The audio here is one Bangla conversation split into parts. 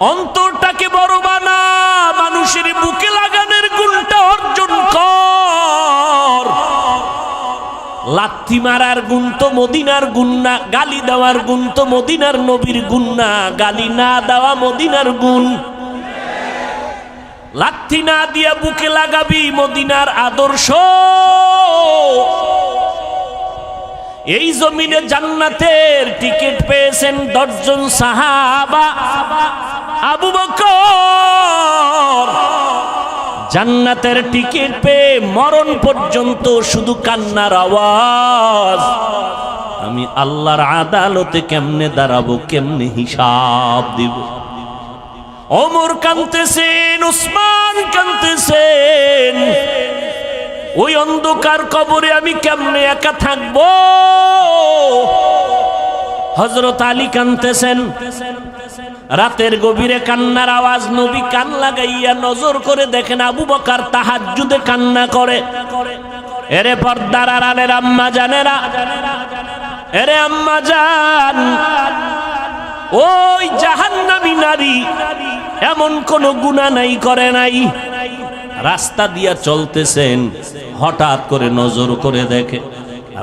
অন্তরটাকে বড় বানা, মানুষের বুকে লাগানোর গুণটা অর্জন কর। লাথি মারার গুণ তো মদিনার গুণ না, গালি দেওয়ার গুণ তো মদিনার নবীর গুণ না, গালি না দেওয়া মদিনার গুণ। লাথি না দিয়া বুকে লাগাবি মদিনার আদর্শ। এই জমিনে জান্নাতের টিকিট পেয়েছেন 10 জন সাহাবা। আবু বকর জান্নাতের টিকিট পেয়ে মরণ পর্যন্ত শুধু কান্নার আওয়াজ। আমি আল্লাহর আদালতে কেমনে দাঁড়াবো, কেমনে হিসাব দিব। ওমর কাঁদতেছেন, উসমান কাঁদতেছেন, ওই অন্ধকার কবরে আমি কেমনে একা থাকবো। হযরত আলী কাঁদতেছেন, রাতের গভীরে কান্নার আওয়াজ। নবী কান লাগাইয়া নজর করে দেখেন আবু বকর তাহাজ্জুদে কান্না করে। এরে পর্দার আড়ালের আম্মা জানেরা, এরে আম্মা জান, ওই জাহান্নামী নারী এমন কোন গুনাহ নাই করে নাই। রাস্তা দিয়া চলতেছেন, হঠাৎ করে নজর করে দেখে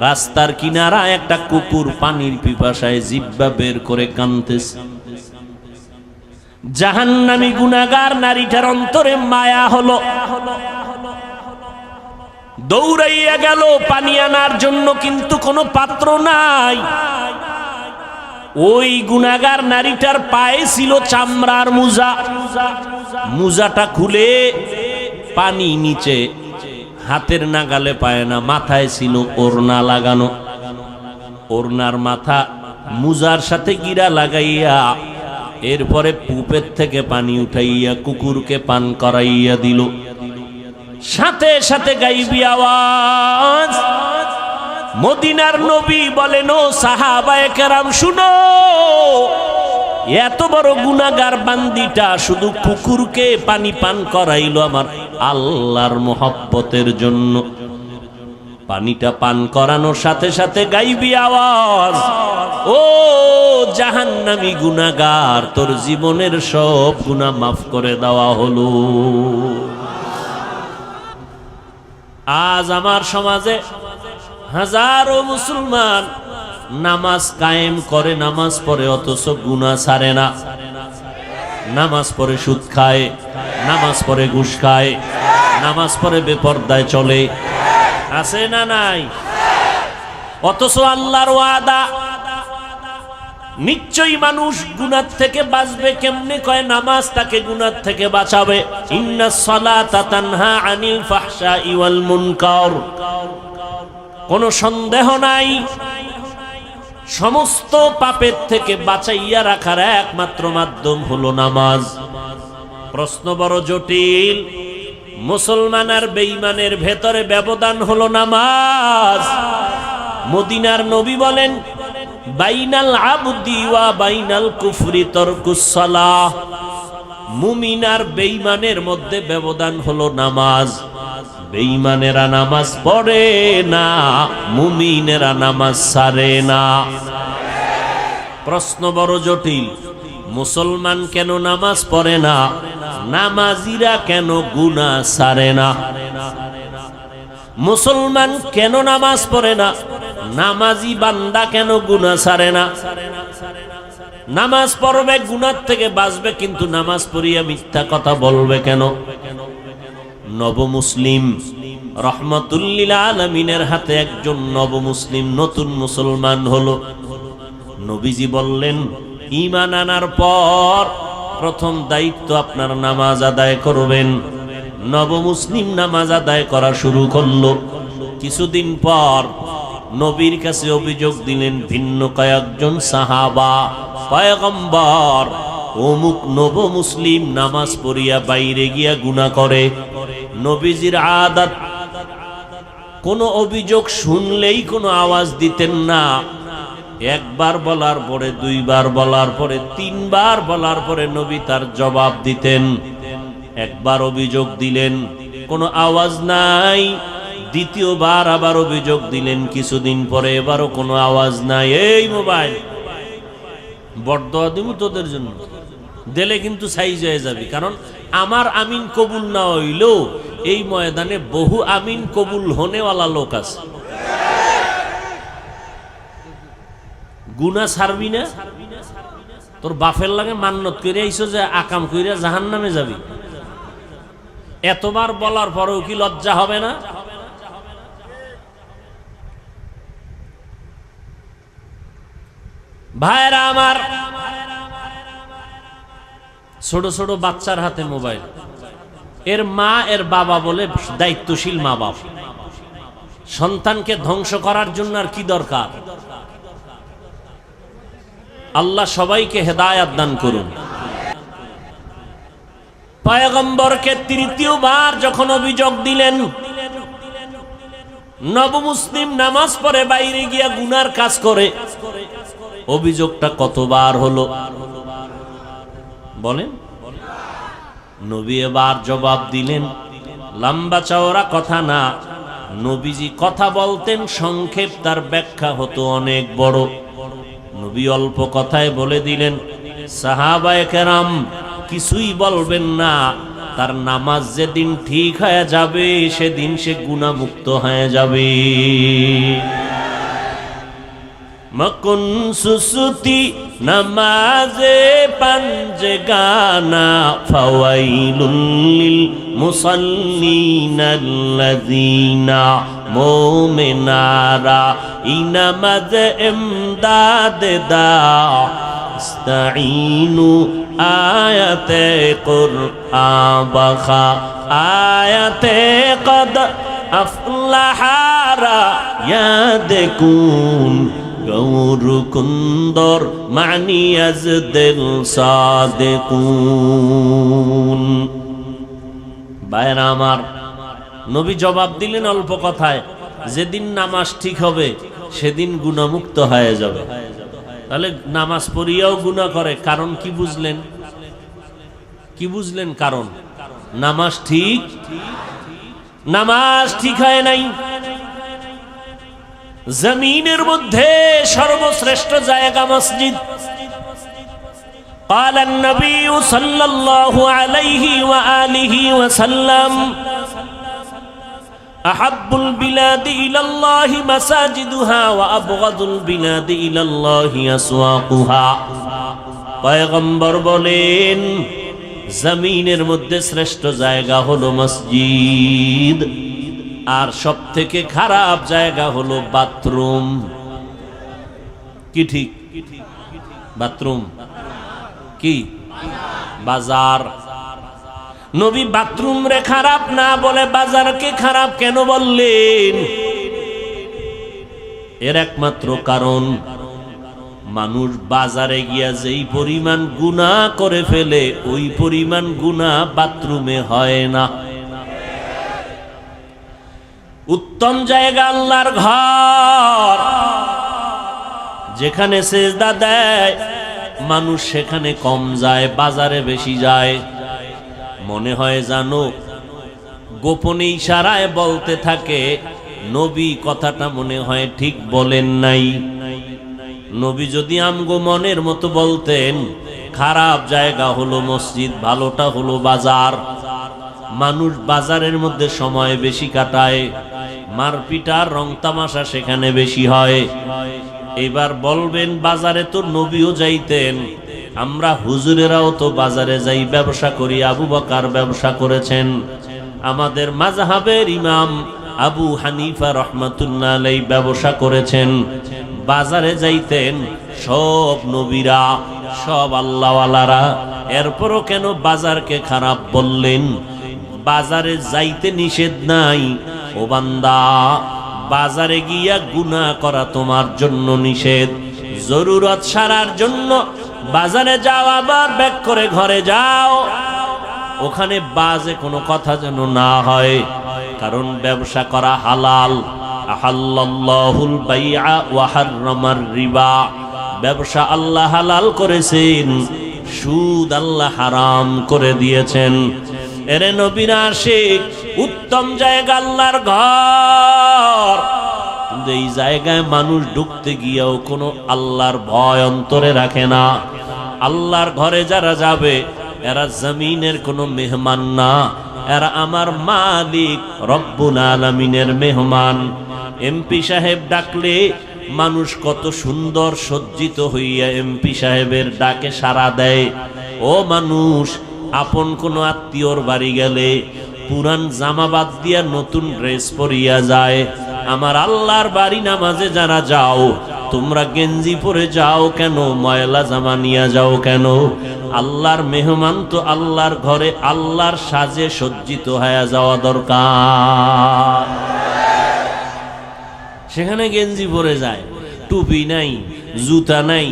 রাস্তার কিনারা একটা কুকুর পানির পিপাসায় জিহ্বা বের করে কাঁদতেছে। জাহান্নামী গুনাহগার নারীটার অন্তরে মায়া হলো, দৌড়াইয়া গেল পানি আনার জন্য, কিন্তু কোনো পাত্র নাই। ওই গুনাহগার নারীটার পায়ে ছিল চামড়ার মোজা, মোজাটা খুলে পানি নিচে হাতের নাগালে পায় না, মাথায় ছিল ওড়না লাগানো। ওড়নার মাথা মোজার সাথে গিরা লাগাইয়া এরপরে পুপের থেকে পানি উঠাইয়া কুকুরকে পান করাইয়া দিল। সাথে সাথে গাইবি আওয়াজ, মদিনার নবী বলেন, ও সাহাবায়ে কেরাম শুনো, এত বড় গুনাহগার বান্দিটা শুধু কুকুরকে পানি পান করাইলো আমার আল্লাহর মোহব্বতের জন্য। পানিটা পান করানোর সাথে সাথে গাইবি আওয়াজ, ও জাহান্নামী গুনাহগার, তোর জীবনের সব গুনাহ মাফ করে দেওয়া হলো। আজ আমার সমাজে হাজারো মুসলমান নামাজ কায়েম করে, নামাজ পড়ে, অথচ গুনাহ ছাড়ে না। নামাজ পড়ে সুদ খায়, নামাজ পড়ে ঘুষ খায়, নামাজ পড়ে বেপরদায় চলে, আছে না নাই? অথচ আল্লাহর ওয়াদা, নিশ্চয়ই মানুষ গুনাহ থেকে বাঁচবে। কেমনে? কয় নামাজ তাকে গুনাহ থেকে বাঁচাবে। ইন্নাস সালাতা তানহা আনিল ফাহশাই ওয়াল মুনকার। কোনো সন্দেহ নাই, সমস্ত পাপের থেকে বাঁচাইয়া রাখার একমাত্র মাধ্যম হলো নামাজ। প্রশ্ন বড় জটিল। মুসলমান আর বেঈমানের ভেতরে ব্যবধান হলো নামাজ। মদিনার নবী বলেন, বাইনাল আবদি ওয়া বাইনাল কুফরি তারকুস সালাহ। মুমিন আর বেঈমানের মধ্যে ব্যবধান হলো নামাজ। বেঈমানেরা নামাজ পড়ে না, মুমিনেরা নামাজ ছাড়ে না। প্রশ্ন বড় জটিল। মুসলমান কেন নামাজ পড়ে না? নামাজিরা কেন গুনাহ ছাড়ে না? মুসলমান কেন নামাজ পড়ে না? নামাজি বান্দা কেন গুনাহ ছাড়ে না? নামাজ পড়বে, গুনাহ থেকে বাঁচবে, কিন্তু নামাজ পড়িয়া মিথ্যা কথা বলবে কেন? নব মুসলিম রহমাতুল লিল আলামিনের হাতে একজন নব মুসলিম নতুন মুসলমান হলো। নবীজি বললেন, ঈমান আনার পর প্রথম দায়িত্ব আপনার নামাজ আদায় করবেন। নব মুসলিম নামাজ আদায় করা শুরু করলো। কিছুদিন পর নবীর কাছে অভিযোগ দিলেন ভিন্ন কয়েকজন সাহাবা, পয়গম্বর, অমুক নব মুসলিম নামাজ পড়িয়া বাইরে গিয়া গুনাহ করে। নবীজির আদত, কোন অভিযোগ শুনলেই কোনো আওয়াজ দিতেন না। একবার বলার পরে, দুইবার বলার পরে, তিনবার বলার পরে নবী তার জবাব দিতেন। একবার অভিযোগ দিলেন, কোনো আওয়াজ নাই। দ্বিতীয়বার আবার অভিযোগ দিলেন, কিছুদিন পরে এবারও কোনো আওয়াজ নাই। এই মোবাইল বড়দোয়া দিব তোদের জন্য, দিলে কিন্তু সাইজ হয়ে যাবে। কারণ আমার আমিন কবুল না হইলেও এই ময়দানে বহু আমিন কবুল হনেওয়ালা লোক আছে। গুনাহ ছাড়বি না? তোর বাপের লাগে মান্নত করে আইছো যে আকাম কইরা জাহান্নামে যাবি, এতবার বলার পরেও কি লজ্জা হবে না? ভাইরা আমার, ছোট ছোট বাচ্চার হাতে মোবাইল, এর মা এর বাবা বলে দায়িত্বশীল মা বাপ, সন্তানকে ধ্বংস করার জন্য আর কি দরকার? আল্লাহ সবাইকে হেদায়েত দান করুন। পয়গম্বরকে তৃতীয়বার যখন অভিযোগ দিলেন, নবমুসলিম নামাজ পড়ে বাইরে গিয়া গুনার কাজ করে, অভিযোগটা কতবার হলো বলেন? নবী এবার জবাব দিলেন, লম্বা চওড়া কথা না, নবীজি কথা বলতেন সংক্ষেপ, তার ব্যাখ্যা হতো অনেক বড়। নবী অল্প কথায় বলে দিলেন, সাহাবায়ে কেরাম কিছুই বলবেন না, তার নামাজ যেদিন ঠিক হয়ে যাবে সেদিন সে গুনাহমুক্ত হয়ে যাবে। মকুন সুসুতি নামাজে পাঞ্জে গানা, ফাওয়াইলুল লিল মুসাল্লিনাল্লাযীনা মুমিনারা ইনামাজ ইমদাদ দা ইস্তাঈনু আয়াতে কুরআন বাখা আয়াতে কদ আফলাহারা ইয়াদকুন গৌর কুন্দর মানি আজ দিল সাদেকুন। ভাইরা আমার, নবী জবাব দিলেন অল্প কথায়, যেদিন নামাজ ঠিক হবে সেদিন গুনাহমুক্ত হয়ে যাবে। তাহলে নামাজ পড়িয়াও গুনাহ করে, কারণ কি বুঝলেন? কি বুঝলেন কারণ? নামাজ ঠিক হয় নাই। জমিনের মধ্যে সর্বশ্রেষ্ঠ জায়গা মসজিদ। قال النبي صلى الله عليه وآله وسلم أحب البلاد إلى الله مساجدها وأبغض البلاد إلى الله أسواقها। পয়গম্বর বলেন, জমিনের মধ্যে শ্রেষ্ঠ জায়গা হলো মসজিদ, আর সব থেকে খারাপ জায়গা হলো বাথরুম। কি ঠিক? বাথরুম কি? বাজার। নবী বাথরুম রে খারাপ না বলে বাজারকে খারাপ কেন বললেন? এর একমাত্র কারণ, মানুষ বাজারে গিয়া যেই পরিমাণ গুনাহ করে ফেলে ওই পরিমাণ গুনাহ বাথরুমে হয় না। উত্তম জায়গা আল্লাহর ঘর, যেখানে সেজদা দেয় মানুষ সেখানে কম যায়, বাজারে বেশি যায়। মনে হয় জানো গোপনে ইশারায় বলতে থাকে, নবী কথাটা মনে হয় ঠিক বলেন নাই। নবী যদি আমগো মনের মতো বলতেন, খারাপ জায়গা হলো মসজিদ, ভালোটা হলো বাজার। মানুষ বাজারের মধ্যে সময় বেশি কাটায়, মারপিট আর রং তামাশা সেখানে বেশি হয়। এবার বলবেন বাজারে তো নবীও যাইতেন, আমরা হুজুরেরাও তো বাজারে যাই, ব্যবসা করি। আবু বকর ব্যবসা করেছেন, আমাদের মাযহাবের ইমাম আবু হানিফা রাহমাতুল্লাহ আলাইহি ব্যবসা করেছেন, বাজারে যাইতেন সব নবীরা, সব আল্লাহওয়ালারা। এরপরও কেন বাজারকে খারাপ বললেন? বাজারে যাইতে নিষেধ নাই ও বান্দা, বাজারে গিয়া গুনাহ করা তোমার জন্য নিষেধ। জরুরত সারার জন্য বাজারে যাও, আবার ব্যাক করে ঘরে যাও, ওখানে বাজে কোনো কথা যেন না হয়, কারণ ব্যবসা করা হালাল। আহাল্লাল্লাহুল বাইআ ওয়া হাররামার রিবা, ব্যবসা আল্লাহ হালাল করেছেন, সুদ আল্লাহ হারাম করে দিয়েছেন। এরে নবীর আশিক, উত্তম জায়গা আল্লাহর ঘর, কিন্তু এই জায়গায় মানুষ ঢুকতে গিয়েও কোনো আল্লাহর ভয় অন্তরে রাখে না। আল্লাহর ঘরে যারা যাবে এরা জমিনের কোনো মেহমান না, এরা আমার মালিক রব্বুল আলামিনের মেহমান। এমপি সাহেব ডাকলে মানুষ কত সুন্দর সজ্জিত হইয়া এমপি সাহেবের ডাকে সাড়া দেয়। ও মানুষ, আপন কোনো আত্মীয়র বাড়ি গেলে পুরান জামা বাদ দিয়া নতুন ড্রেস পরিয়া যায়। আমার আল্লাহর বাড়ি নামাজে যারা যাও, তোমরা গেঞ্জি পরে যাও কেন? ময়লা জামা নিয়ে যাও কেন? আল্লাহর মেহমান তো আল্লাহর ঘরে আল্লাহর সাজে সজ্জিত হয়ে যাওয়া দরকার। সেখানে গেঞ্জি পরে যায়, টুপি নাই, জুতা নাই,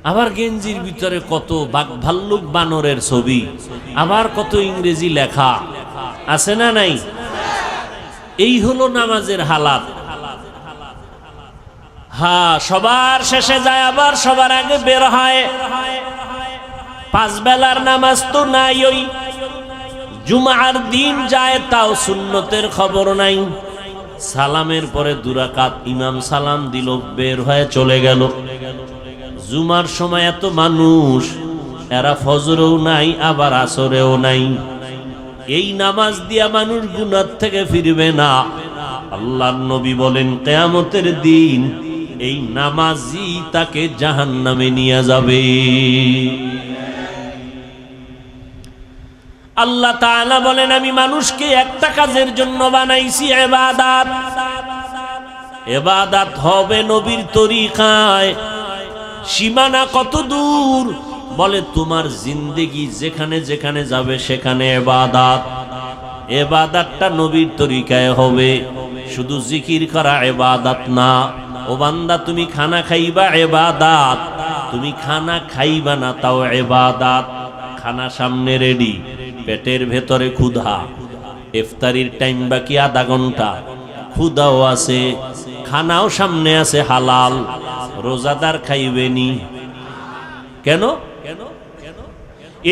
আবার গেঞ্জির ভিতরে কত বাঘ ভাল্লুক বানরের ছবি, আবার কত ইংরেজি লেখা আছে না নাই? এই হলো নামাজের হালাত। হ্যাঁ, সবার শেষে যায় আবার সবার আগে বের হয়। 5 বেলার নামাজ তো নাই, ওই জুমার দিন যায় তাও সুন্নতের খবর নাই। সালামের পরে 2 রাকাত ইমাম সালাম দিল, বের হয়ে চলে গেল। জুমার সময় এত মানুষ, এরা ফজরেও নাই আবার আসরেও নাই। এই নামাজ দিয়া মানুষ গুনাহ থেকে ফিরবে না। আল্লাহর নবী বলেন কিয়ামতের দিন এই নামাজি তাকে জাহান্নামে নিয়ে যাবে। আল্লাহ তাআলা বলেন আমি মানুষকে একটা কাজের জন্য বানাইছি, ইবাদত। ইবাদত হবে নবীর তরিকায়। সীমানা কত দূর? বলে তোমার জিন্দেগি যেখানে যেখানে যাবে সেখানে ইবাদত। ইবাদতটা নবীর তরিকায় হবে, শুধু জিকির করা ইবাদত না। ও বান্দা, তুমি খানা খাইবা ইবাদত, তুমি খানা খাইবা না তাও ইবাদত। খানা সামনে রেডি, পেটের ভেতরে ক্ষুধা, ইফতারির টাইম বাকি আধা ঘন্টা, ক্ষুধাও আছে, খানাও সামনে আছে হালাল। রোজাদার খাইবেনি কেন?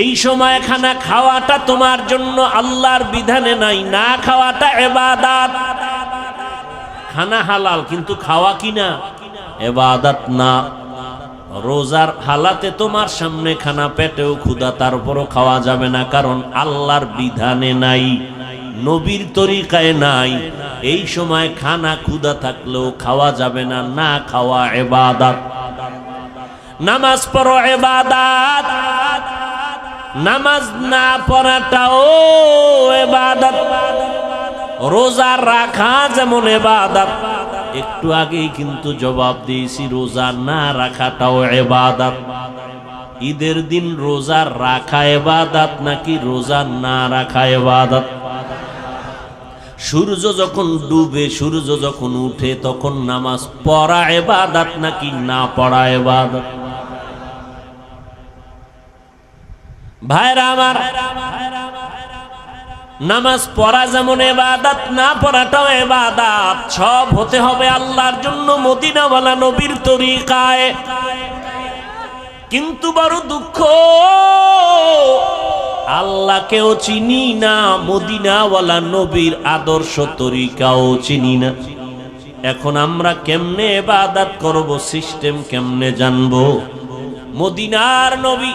এই সময় খানা খাওয়াটা তোমার জন্য আল্লাহর বিধানে নাই, না খাওয়াটা ইবাদত। খানা হালাল কিন্তু খাওয়া কিনা ইবাদত না। রোজার হালাতে তোমার সামনে খানা, পেটেও ক্ষুধা, তারপরও খাওয়া যাবে না, কারণ আল্লাহর বিধানে নাই, নবীর তরিকায় নাই। এই সময় খানা ক্ষুধা থাকলেও খাওয়া যাবে না, না খাওয়া ইবাদত। নামাজ পড়ো ইবাদত, নামাজ না পড়াটাও ইবাদত। রোজা রাখা যেমন ইবাদত, একটু আগেই কিন্তু জবাব দিয়েছি রোজা না রাখাটাও ইবাদত। ঈদের দিন রোজা রাখা ইবাদত নাকি রোজা না রাখা ইবাদত? সূর্য যখন ডুবে, সূর্য যখন উঠে, তখন নামাজ পড়া ইবাদত নাকি না পড়া ইবাদত? ভাইরা আমার, নামাজ পড়া যেমন ইবাদত, না পড়াটাও ইবাদত। সব হতে হবে আল্লাহর জন্য, মদিনাওয়ালা নবীর তরিকায়। কিন্তু বড় দুঃখ, আল্লাহকেও চিনি না, মদিনাওয়ালা নবীর আদর্শ তরিকাও চিনি না। এখন আমরা কেমনে ইবাদত করব, সিস্টেম কেমনে জানবো? মদিনার নবী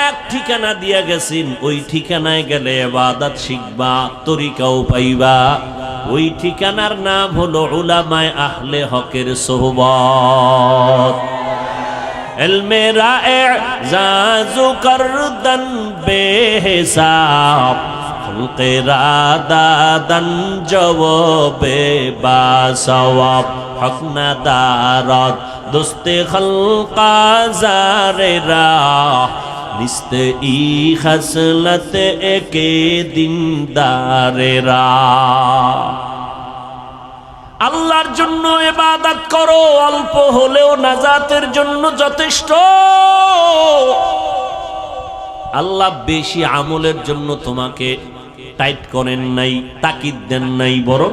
এক ঠিকানা দিয়া গেছেন, ওই ঠিকানায় গেলে ইবাদত শিখবা, তরিকাও পাইবা। ওই ঠিকানার নাম হলো উলামায়ে আহলে হকের সোহবত। ইলমে রা'জাজু করদান বেহিসাব, খলকে রাদাদান জওয়াবে বাসওয়াব, হক না দারাত দোস্তে খলকা জারেরা, নিস্তে ই খসলত একে দিনদারেরা। আল্লাহর জন্য ইবাদত করো, অল্প হলেও নাজাতের জন্য যথেষ্ট। আল্লাহ বেশি আমলের জন্য তোমাকে টাইট করেন নাই, তাকিদ দেন নাই, বরং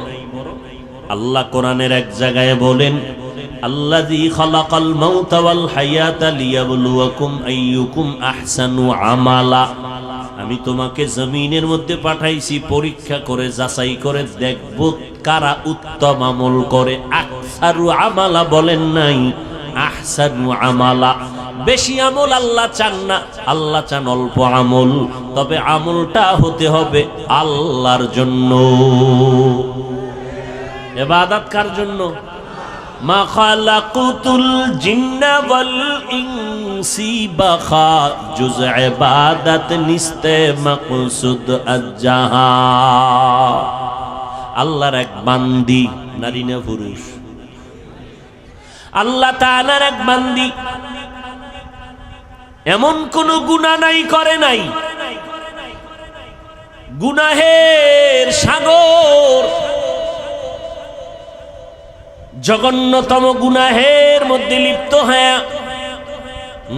আল্লাহ কোরআনের এক জায়গায় বলেন আল্লাযী খালাকাল মাউতা ওয়াল হায়াতা লিয়াবলুয়াকুম আইয়ুকুম আহসানু আমালা। আমি তোমাকে জমিনের মধ্যে পাঠাইছি পরীক্ষা করে, যাচাই করে দেখব কারা উত্তম আমল করে। আকসারু আমালা বলেন নাই, আহসানু আমালা। বেশি আমল আল্লাহ চান না, আল্লাহ চান অল্প আমল, তবে আমলটা হতে হবে আল্লাহর জন্য। ইবাদত কার জন্য? মা খালাকুতুল জিন্না ওয়াল ইনসি বাখা জুজ ইবাদত নিস্তে মাকসুদ আজ্জাহা। আল্লাহর এক বান্দি, নারী না পুরুষ? আল্লাহ তাআলার এক বান্দি, এমন কোন গুনাহ নাই করে নাই, গুনাহের সাগর, জঘন্যতম গুনাহের মধ্যে লিপ্ত হয়ে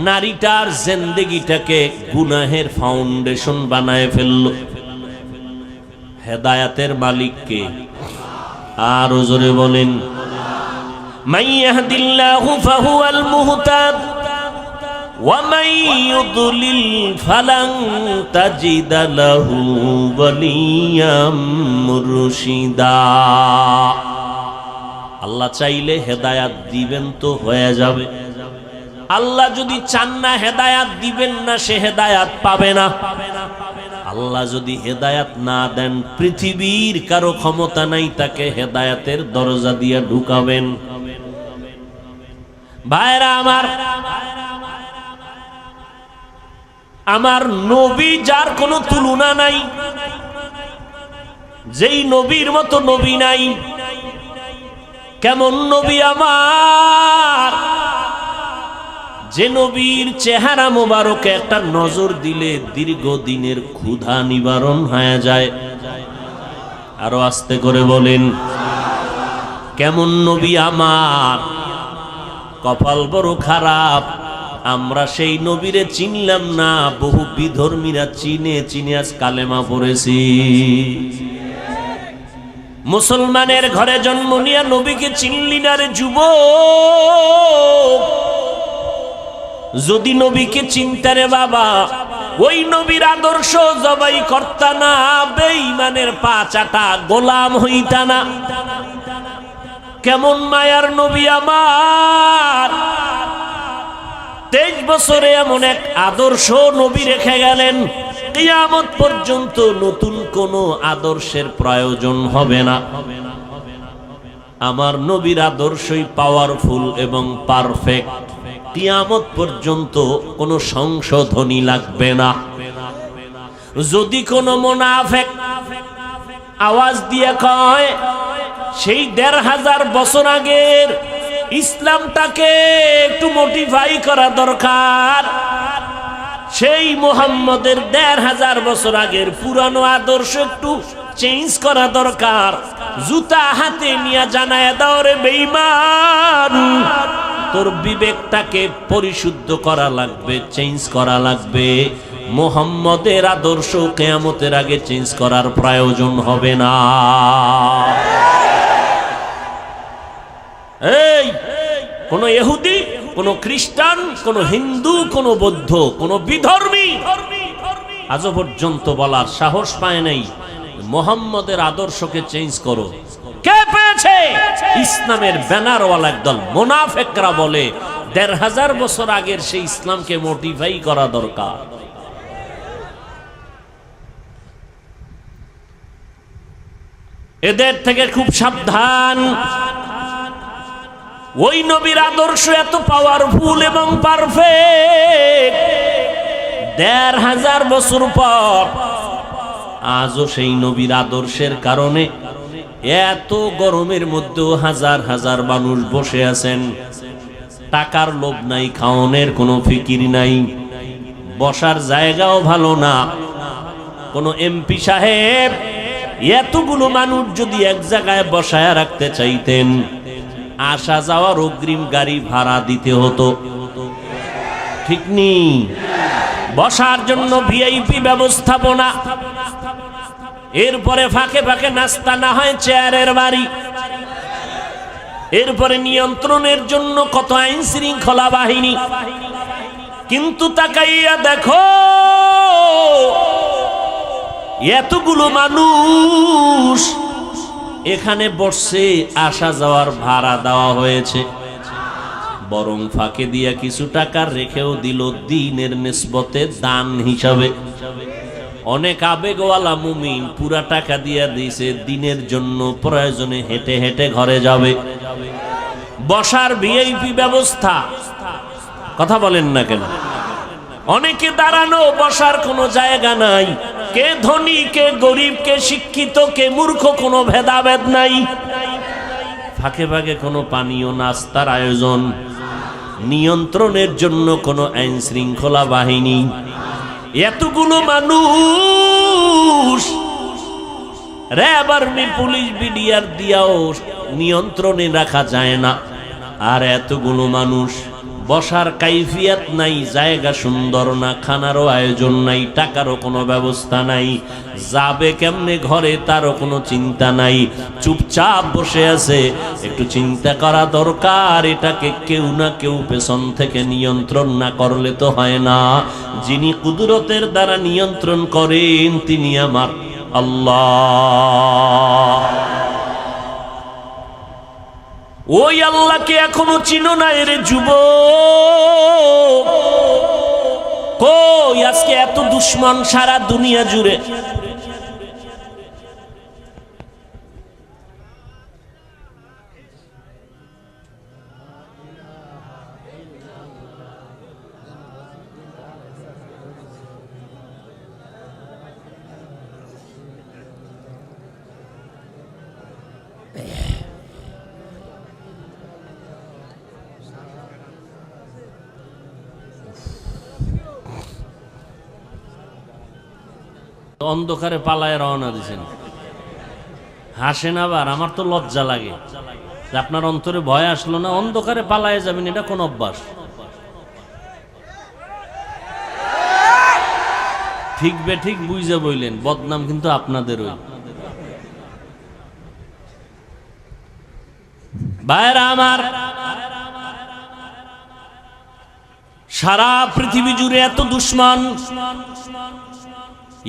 নারীটার জিন্দেগিটাকে গুনাহের ফাউন্ডেশন বানায় ফেলল। হেদায়াতের মালিক কে? আর জোরে বলেন, মান ইয়াহদিল্লাহু ফাহুয়াল মুহতাদ ওয়া মান ইউদ্লিল ফালান তাজিদা লাহু ওয়ালিয়াম মুরশিদা। আল্লাহ চাইলে হেদায়াত দিবেন তো হয়ে যাবে, আল্লাহ যদি চান না হেদায়াত দিবেন না, সে হেদায়াত পাবে না। আল্লাহ যদি হেদায়াত না দেন, পৃথিবীর কারো ক্ষমতা নাই তাকে হেদায়াতের দরজা দিয়ে ঢুকাবেন। ভাইরা আমার, আমার নবী যার কোনো তুলনা নাই, যেই নবীর মতো নবী নাই। কেমন নবী আমার, যে নবীর চেহারা মোবারকে একটা নজর দিলে দীর্ঘদিনের ক্ষুধা নিবারণ হয়ে যায়। আরো আস্তে করে বলেন, কেমন নবী আমার। কপাল বড় খারাপ, আমরা সেই নবীরে চিনলাম না, বহু বিধর্মীরা চিনে চিনে আজ কালেমা পড়েছি। মুসলমানের ঘরে জন্ম নিয়া নবীকে চিনলি না রে যুবক। যদি নবীকে চিনতে রে বাবা, ওই নবীর আদর্শ জবাই করতা না, বেঈমানের পা চাটা গোলাম হইতা না। কেমন মায়ার নবী আমার, 23 বছরে এমন এক আদর্শ নবী রেখে গেলেন, কিয়ামত পর্যন্ত নতুন কোন আদর্শের প্রয়োজন হবে না। আমার নবীর আদর্শই পাওয়ারফুল এবং পারফেক্ট, কিয়ামত পর্যন্ত কোনো সংশোধনী লাগবে না। যদি কোনো মুনাফিক আওয়াজ দিয়ে কয় সেই 1500 বছর আগের ইসলামটাকে একটু মডিফাই করা দরকার, সেই মুহাম্মদের 1500 বছর আগের পুরানো আদর্শ একটু চেঞ্জ করা দরকার, জুতা হাতে নিয়ে জানায় দাও রে বেঈমান, তোর বিবেকটাকে পরিশুদ্ধ করা লাগবে, চেঞ্জ করা লাগবে। মুহাম্মদের আদর্শ কিয়ামতের আগে চেঞ্জ করার প্রয়োজন হবে না। এই কোন ইহুদি, কোন খ্রিস্টান, কোন হিন্দু, কোন বৌদ্ধ, কোন বিধর্মী আজ পর্যন্ত বলার সাহস পায় নাই মুহাম্মদের আদর্শকে চেঞ্জ করো। কে পেয়েছে? ইসলামের ব্যানারওয়ালা একদল মুনাফিকরা বলে 1500 বছর আগের সেই ইসলামকে মডিফাই করা দরকার। এদের থেকে খুব সাবধান। ওই নবীর আদর্শ এত পাওয়ারফুল এবং পারফেক্ট, 1500 বছর পর আজও সেই নবীর আদর্শের কারণে এত গরমের মধ্যেও হাজার হাজার মানুষ বসে আছেন। টাকার লোভ নাই, খাওয়ানোর কোনো ফিকির নাই, বসার জায়গাও ভালো না। কোন এমপি সাহেব এতগুলো মানুষ যদি এক জায়গায় বসায় রাখতে চাইতেন, আসা যাওয়ার অগ্রিম গাড়ি ভাড়া দিতে হতো, ঠিক নি? বসার জন্য ভিআইপি ব্যবস্থাপনা, এরপরে ফাঁকে ফাঁকে নাস্তা, না হয় চেয়ারের বাড়ি, এরপরে নিয়ন্ত্রণের জন্য কত আইন শৃঙ্খলা বাহিনী। কিন্তু তাকাইয়া দেখো এতগুলো মানুষ এখানে বসছে, আসা যাওয়ার ভাড়া দেওয়া হয়েছে, বরং ফাঁকে দিয়া কিছু টাকা রেখেও দিল দ্বীনের নিসবতে দান হিসাবে। অনেক আবেগওয়ালা মুমিন পুরা টাকা দিয়া দিয়েছে দ্বীনের জন্য, প্রয়োজনে হেঁটে হেঁটে ঘরে যাবে। বসার ভিআইপি ব্যবস্থা, কথা বলেন না কেন? অনেকে দাঁড়ানো, বসার কোনো জায়গা নাই। কে ধনী, কে গরিব, কে শিক্ষিত, কে মূর্খ, কোনো ভেদাভেদ নাই। ফাঁকে ফাঁকে কোনো পানীয় নাস্তার আয়োজন, নিয়ন্ত্রণের জন্য কোনো আইন শৃঙ্খলা বাহিনী। এতগুলো মানুষ র্যাব, আর্মি, পুলিশ, বিডিআর দিয়াও নিয়ন্ত্রণে রাখা যায় না। আর এতগুলো মানুষ, বসার কাইফিয়াত নাই, জায়গা সুন্দর না, খানারও আয়োজন নাই, টাকারও কোনো ব্যবস্থা নাই, যাবে কেমনে ঘরে তারও কোনো চিন্তা নাই, চুপচাপ বসে আছে। একটু চিন্তা করা দরকার, এটাকে কেউ না কেউ পেছন থেকে নিয়ন্ত্রণ না করলে তো হয় না। যিনি কুদরতের দ্বারা নিয়ন্ত্রণ করেন তিনি আমার আল্লাহ। ওই আল্লাহকে এখনো চিনো না রে যুবক? কই আজকে এত দুশ্মন সারা দুনিয়া জুড়ে? অন্ধকারে পালায় রওনা দিয়েছেন, হাসেন আবার। আমার তো লজ্জা লাগে যে আপনার অন্তরে ভয় আসলো না, অন্ধকারে পালায় যাবেন, এটা কোন অভ্যাস? ঠিক বে ঠিক বুঝে বইলেন, বদনাম কিন্তু আপনাদেরই। ভাইরা আমার, সারা পৃথিবী জুড়ে এত দুশ্মন,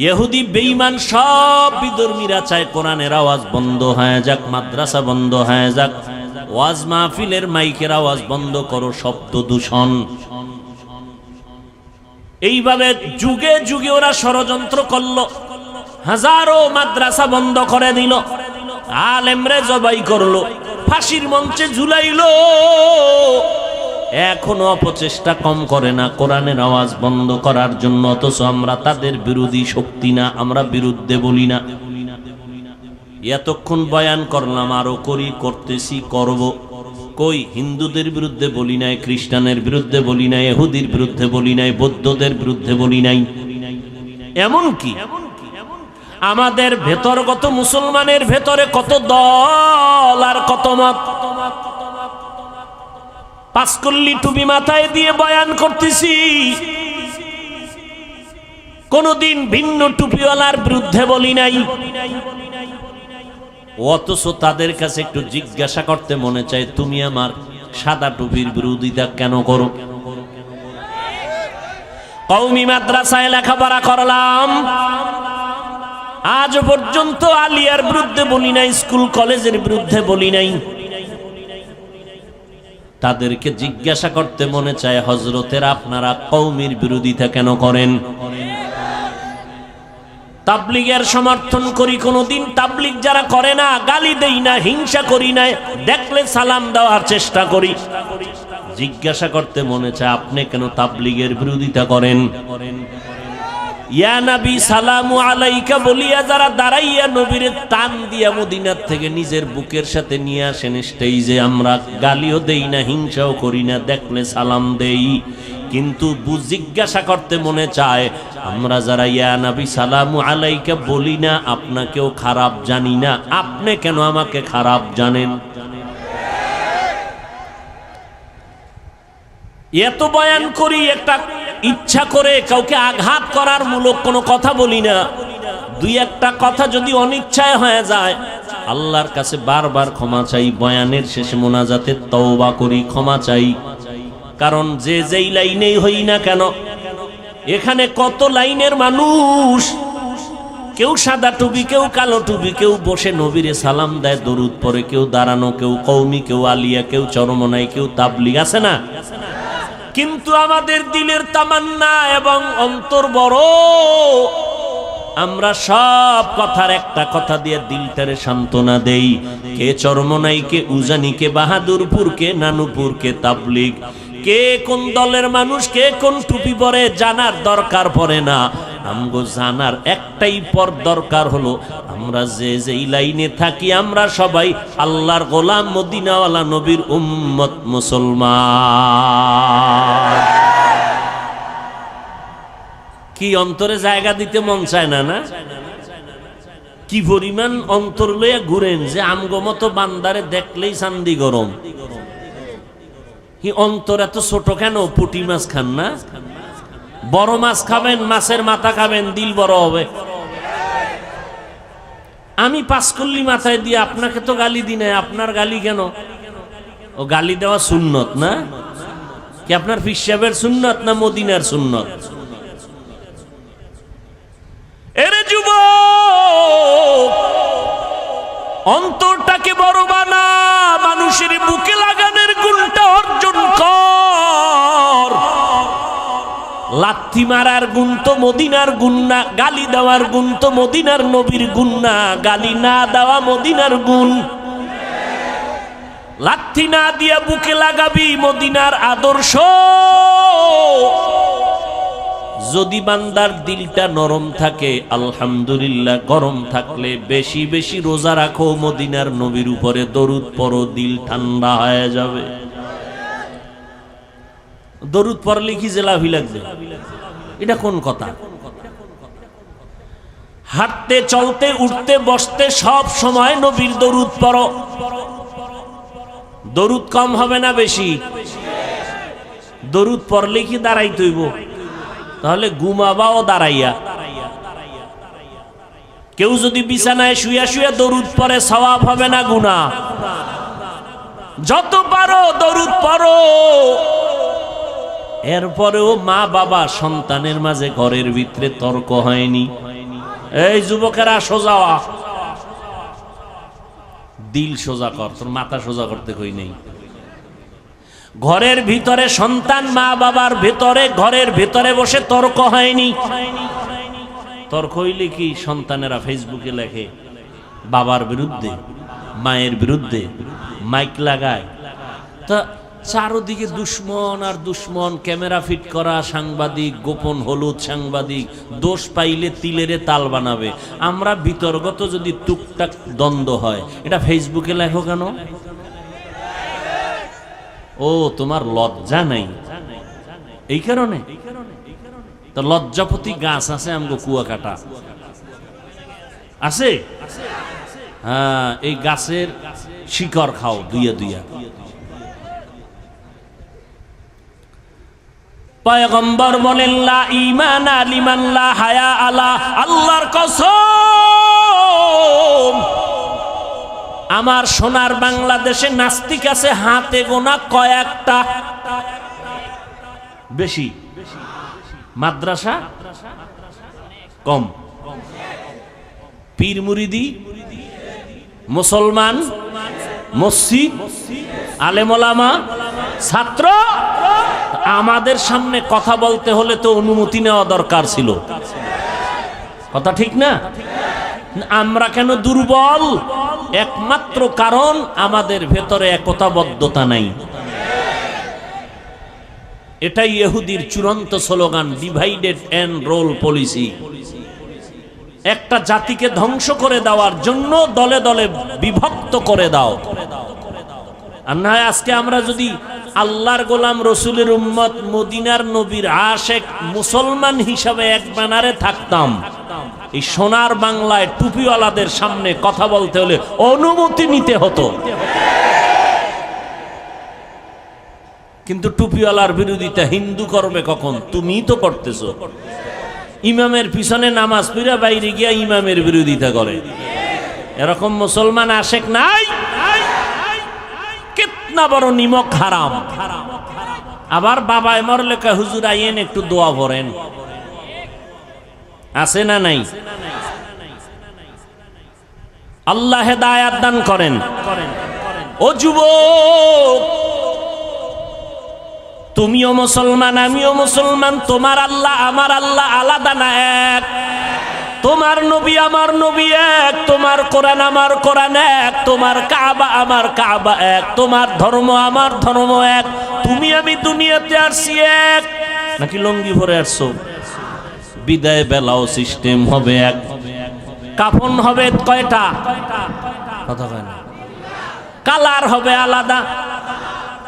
ইহুদি বেঈমান সব বিধর্মীরা চায় কোরআনের আওয়াজ বন্ধ হয়ে যাক, মাদ্রাসা বন্ধ হয়ে যাক, ওয়াজ মাহফিলের মাইকের আওয়াজ বন্ধ করো, শব্দ দূষণ। এইভাবে যুগে যুগে ওরা ষড়যন্ত্র করলো, হাজারো মাদ্রাসা বন্ধ করে দিল, আলেমরে জবাই করলো, ফাঁসির মঞ্চে ঝুলাইলো। এখনো অপচেষ্টা কম করে না কোরআনের আওয়াজ বন্ধ করার জন্য। অথচ আমরা তাদের বিরোধী শক্তি না, আমরা বিরুদ্ধে বলি না। এতক্ষণ বয়ান করলাম, আরো করি, করতেছি, করব। কই হিন্দুদের বিরুদ্ধে বলি নাই, খ্রিস্টানের বিরুদ্ধে বলি নাই, ইহুদির বিরুদ্ধে বলি নাই, বৌদ্ধদের বিরুদ্ধে বলি নাই। এমন কি আমাদের ভেতরগত মুসলমানের ভেতরে কত দল আর কত মত। পাঁচকল্লি টুপি মাথায় দিয়ে বয়ান করতেছি, কোনদিন ভিন্ন টুপিওয়ালার বিরুদ্ধে বলি নাই। অথচ তাদের কাছে একটু জিজ্ঞাসা করতে মনে চায়, তুমি আমার সাদা টুপির বিরোধিতা কেন করো? কওমি মাদ্রাসায় লেখাপড়া করলাম, আজ পর্যন্ত আলিয়ার বিরুদ্ধে বলি নাই, স্কুল কলেজের বিরুদ্ধে বলি নাই। তাদেরকে জিজ্ঞাসা করতে মনে চায়, হযরতেরা আপনারা কওমির বিরোধিতা কেন করেন? তাবলীগের সমর্থন করি, কোনদিন তাবলীগ যারা করে না গালি দেই না, হিংসা করি না, দেখলে সালাম দেওয়ার চেষ্টা করি। জিজ্ঞাসা করতে মনে চায়, আপনি কেন তাবলীগের বিরোধিতা করেন? ইয়া নবী সালামু আলাইকা বলিয়া যারা দাঁড়াইয়া নবীরে টান দিয়া মদিনার থেকে নিজের বুকের সাথে নিয়ে আসেন স্টেজে, আমরা গালিও দেই না, হিংসাও করি না, দেখলে সালাম দেই। কিন্তু জিজ্ঞাসা করতে মনে চায়, আমরা যারা ইয়া নবী সালামু আলাইকা বলি না, আপনাকেও খারাপ জানি না, আপনি কেন আমাকে খারাপ জানেন? এত বয়ান করি, একটা ইচ্ছা করে কাউকে আঘাত করার মূলক কোনো কথা বলি না। দুই একটা কথা যদি অনিচ্ছায় হয়ে যায়, আল্লাহর কাছে বারবার ক্ষমা চাই। বয়ানের শেষে মোনাজাতে তওবা করি, ক্ষমা চাই। কারণ যে যেই লাইনেই হই না কেন, এখানে কত লাইনের মানুষ, কেউ সাদা টুপি, কেউ কালো টুপি, কেউ বসে নবীরে সালাম দেয়, দরুদ পড়ে, কেউ দাঁড়ানো, কেউ কওমি, কেউ আলিয়া, কেউ চরমনাই, কেউ তাবলীগ, আছে না? কিন্তু আমাদের দিলের তামান্না এবং অন্তর বড়, আমরা সব কথার একটা কথা দিয়ে দিলটারে সান্ত্বনা দেই। কে চরমনাই, কে উজানি, কে বাহাদুরপুর, কে নানুপুর, কে তাবলিগ, কে কোন দলের মানুষ, কে কোন টুপি পরে জানার দরকার পড়ে না। আমগো জানার একটাই পর দরকার হলো, আমরা যে যেই লাইনে থাকি আমরা সবাই আল্লাহর গোলাম, মদিনাওয়ালা নবীর উম্মত, মুসলমান। কি অন্তরে জায়গা দিতে মন চায় না? না, কি পরিমাণ অন্তর লইয়া ঘুরেন যে আমগো মতো বান্দারে দেখলেই চান্দি গরম। কি অন্তর এত ছোট কেন? পুঁটি মাছ খান না? বড় মাছ খাবেন, মাছের মাথা খাবেন, দিল বড় হবে। আমি পাঁচকল্লি মাথায় দিয়ে আপনাকে তো গালি দিই না, আপনার গালি কেন? ও গালি দেওয়া সুন্নত না? কি আপনার পীর সাহেবের সুন্নত না মদিনার সুন্নত? এরে যুবক, অন্তরটাকে বড় বানা, মানুষের বুকে লাগানোর গুণটা অর্জন কর। লাথি মারার গুণ তো মদিনার গুণ না, গালি দেওয়ার গুণ তো মদিনার নবীর গুণ না, গালি না দেওয়া মদিনার গুণ। লাথি না দিয়া বুকে লাগাবি মদিনার আদর্শ। যদি বান্দার দিলটা নরম থাকে, আলহামদুলিল্লাহ। গরম থাকলে বেশি বেশি রোজা রাখো, মদিনার নবীর উপরে দরুদ পড়ো, দিল ঠান্ডা হয়ে যাবে। দরুদ পড়লে কি জেলাভি লাগবে? এটা কোন কথা? হাঁটতে, চলতে, উঠতে, বসতে সব সময় নবীর দরুদ পড়ো। দরুদ কম হবে না বেশি? দরুদ পড়লে কি দাঁড়াইতে হইব? তাহলে ঘুমাবাও দাঁড়াইয়া। কেউ যদি বিছানায় শুয়া শুয়া দরুদ পড়ে, সওয়াব হবে না গুনাহ? যত পারো দরুদ পড়ো। এরপরেও মা বাবা সন্তানের মাঝে ঘরের ভিতরে তর্ক হয়নি। এই যুবকেরা সোজা হ, দিল সোজা কর, তোর মাথা সোজা করতে কই নেই। ঘরের ভিতরে সন্তান মা বাবার ভেতরে, ঘরের ভেতরে বসে তর্ক হয়নি। তর্ক হইলে কি সন্তানেরা ফেসবুকে লেখে বাবার বিরুদ্ধে, মায়ের বিরুদ্ধে, মাইক লাগায়। তা চারদিকে দুশ্মন আর দুশ্মন, ক্যামেরা ফিট করা সাংবাদিক, গোপন হলুদ সাংবাদিক, দোষ পাইলে তিলেরে তাল বানাবে। আমরা বিতর্গত যদি টুকটাক দ্বন্দ্ব হয়, এটা ফেসবুকে লেখো কেন? ও, তোমার লজ্জা নাই এই কারণে? তো লজ্জাপতি গাছ আছে আমগো কুয়াকাটা আছে, হ্যাঁ, এই গাছের শিকড় খাও দুইয়া দুইয়া। পয়গম্বর বলেন, লা ঈমানা লিমান লা হায়া আলা। আল্লাহর কসম, আমার সোনার বাংলাদেশে নাস্তিক আছে হাতে গোনা কয়েকটা, বেশি। মাদ্রাসা কম। পীর মুরিদি, মুসলমান, মসজিদ, আলেম ওলামা, ছাত্র। আমাদের সামনে কথা বলতে হলে তো অনুমতি নেওয়া দরকার ছিল, কথা ঠিক না? আমরা কেন দুর্বল? একমাত্র কারণ আমাদের ভেতরে একতাবদ্ধতা নাই। এটাই ইহুদির চূড়ান্ত slogan, divided and rule policy. একটা জাতিকে ধ্বংস করে দেওয়ার জন্য দলে দলে বিভক্ত করে দাও। আর না, আজকে আমরা যদি আল্লাহর গোলাম, রসুলের উম্মত, মদিনার নবীর আশেক মুসলমান হিসাবে এক ব্যানারে থাকতাম, এই সোনার বাংলায় টুপিওয়ালাদের সামনে কথা বলতে হলে অনুমতি নিতে হতো। কিন্তু টুপিওয়ালার বিরোধিতা হিন্দু করবে কখন? তুমিই তো করতেছো। ইমামের পিছনে নামাজ পড়া বাইরে গিয়া ইমামের বিরোধিতা করে, এরকম মুসলমান আশেক নাই? কিতনা বড় নিমক হারাম। আবার বাবায় মরলে কয়, হুজুর আইয়েন একটু দোয়া ভরেন। আছে না নাই? আল্লাহ হেদায়াত দান করেন। ও যুবক, তুমিও মুসলমান, আমিও মুসলমান। তোমার আল্লাহ আমার আল্লাহ আলাদা না, এক। তোমার নবী আমার নবী এক, তোমার কোরআন আমার কোরআন এক, তোমার কাবা আমার কাবা এক, তোমার ধর্ম আমার ধর্ম এক। তুমি আমি দুনিয়াতে আসছি এক। নাকি লঙ্গি ভরে আসছো? বিদায় বেলাও সিস্টেম হবে এক। কাফন হবে কয়টা? কথা কয় না। কালার হবে আলাদা।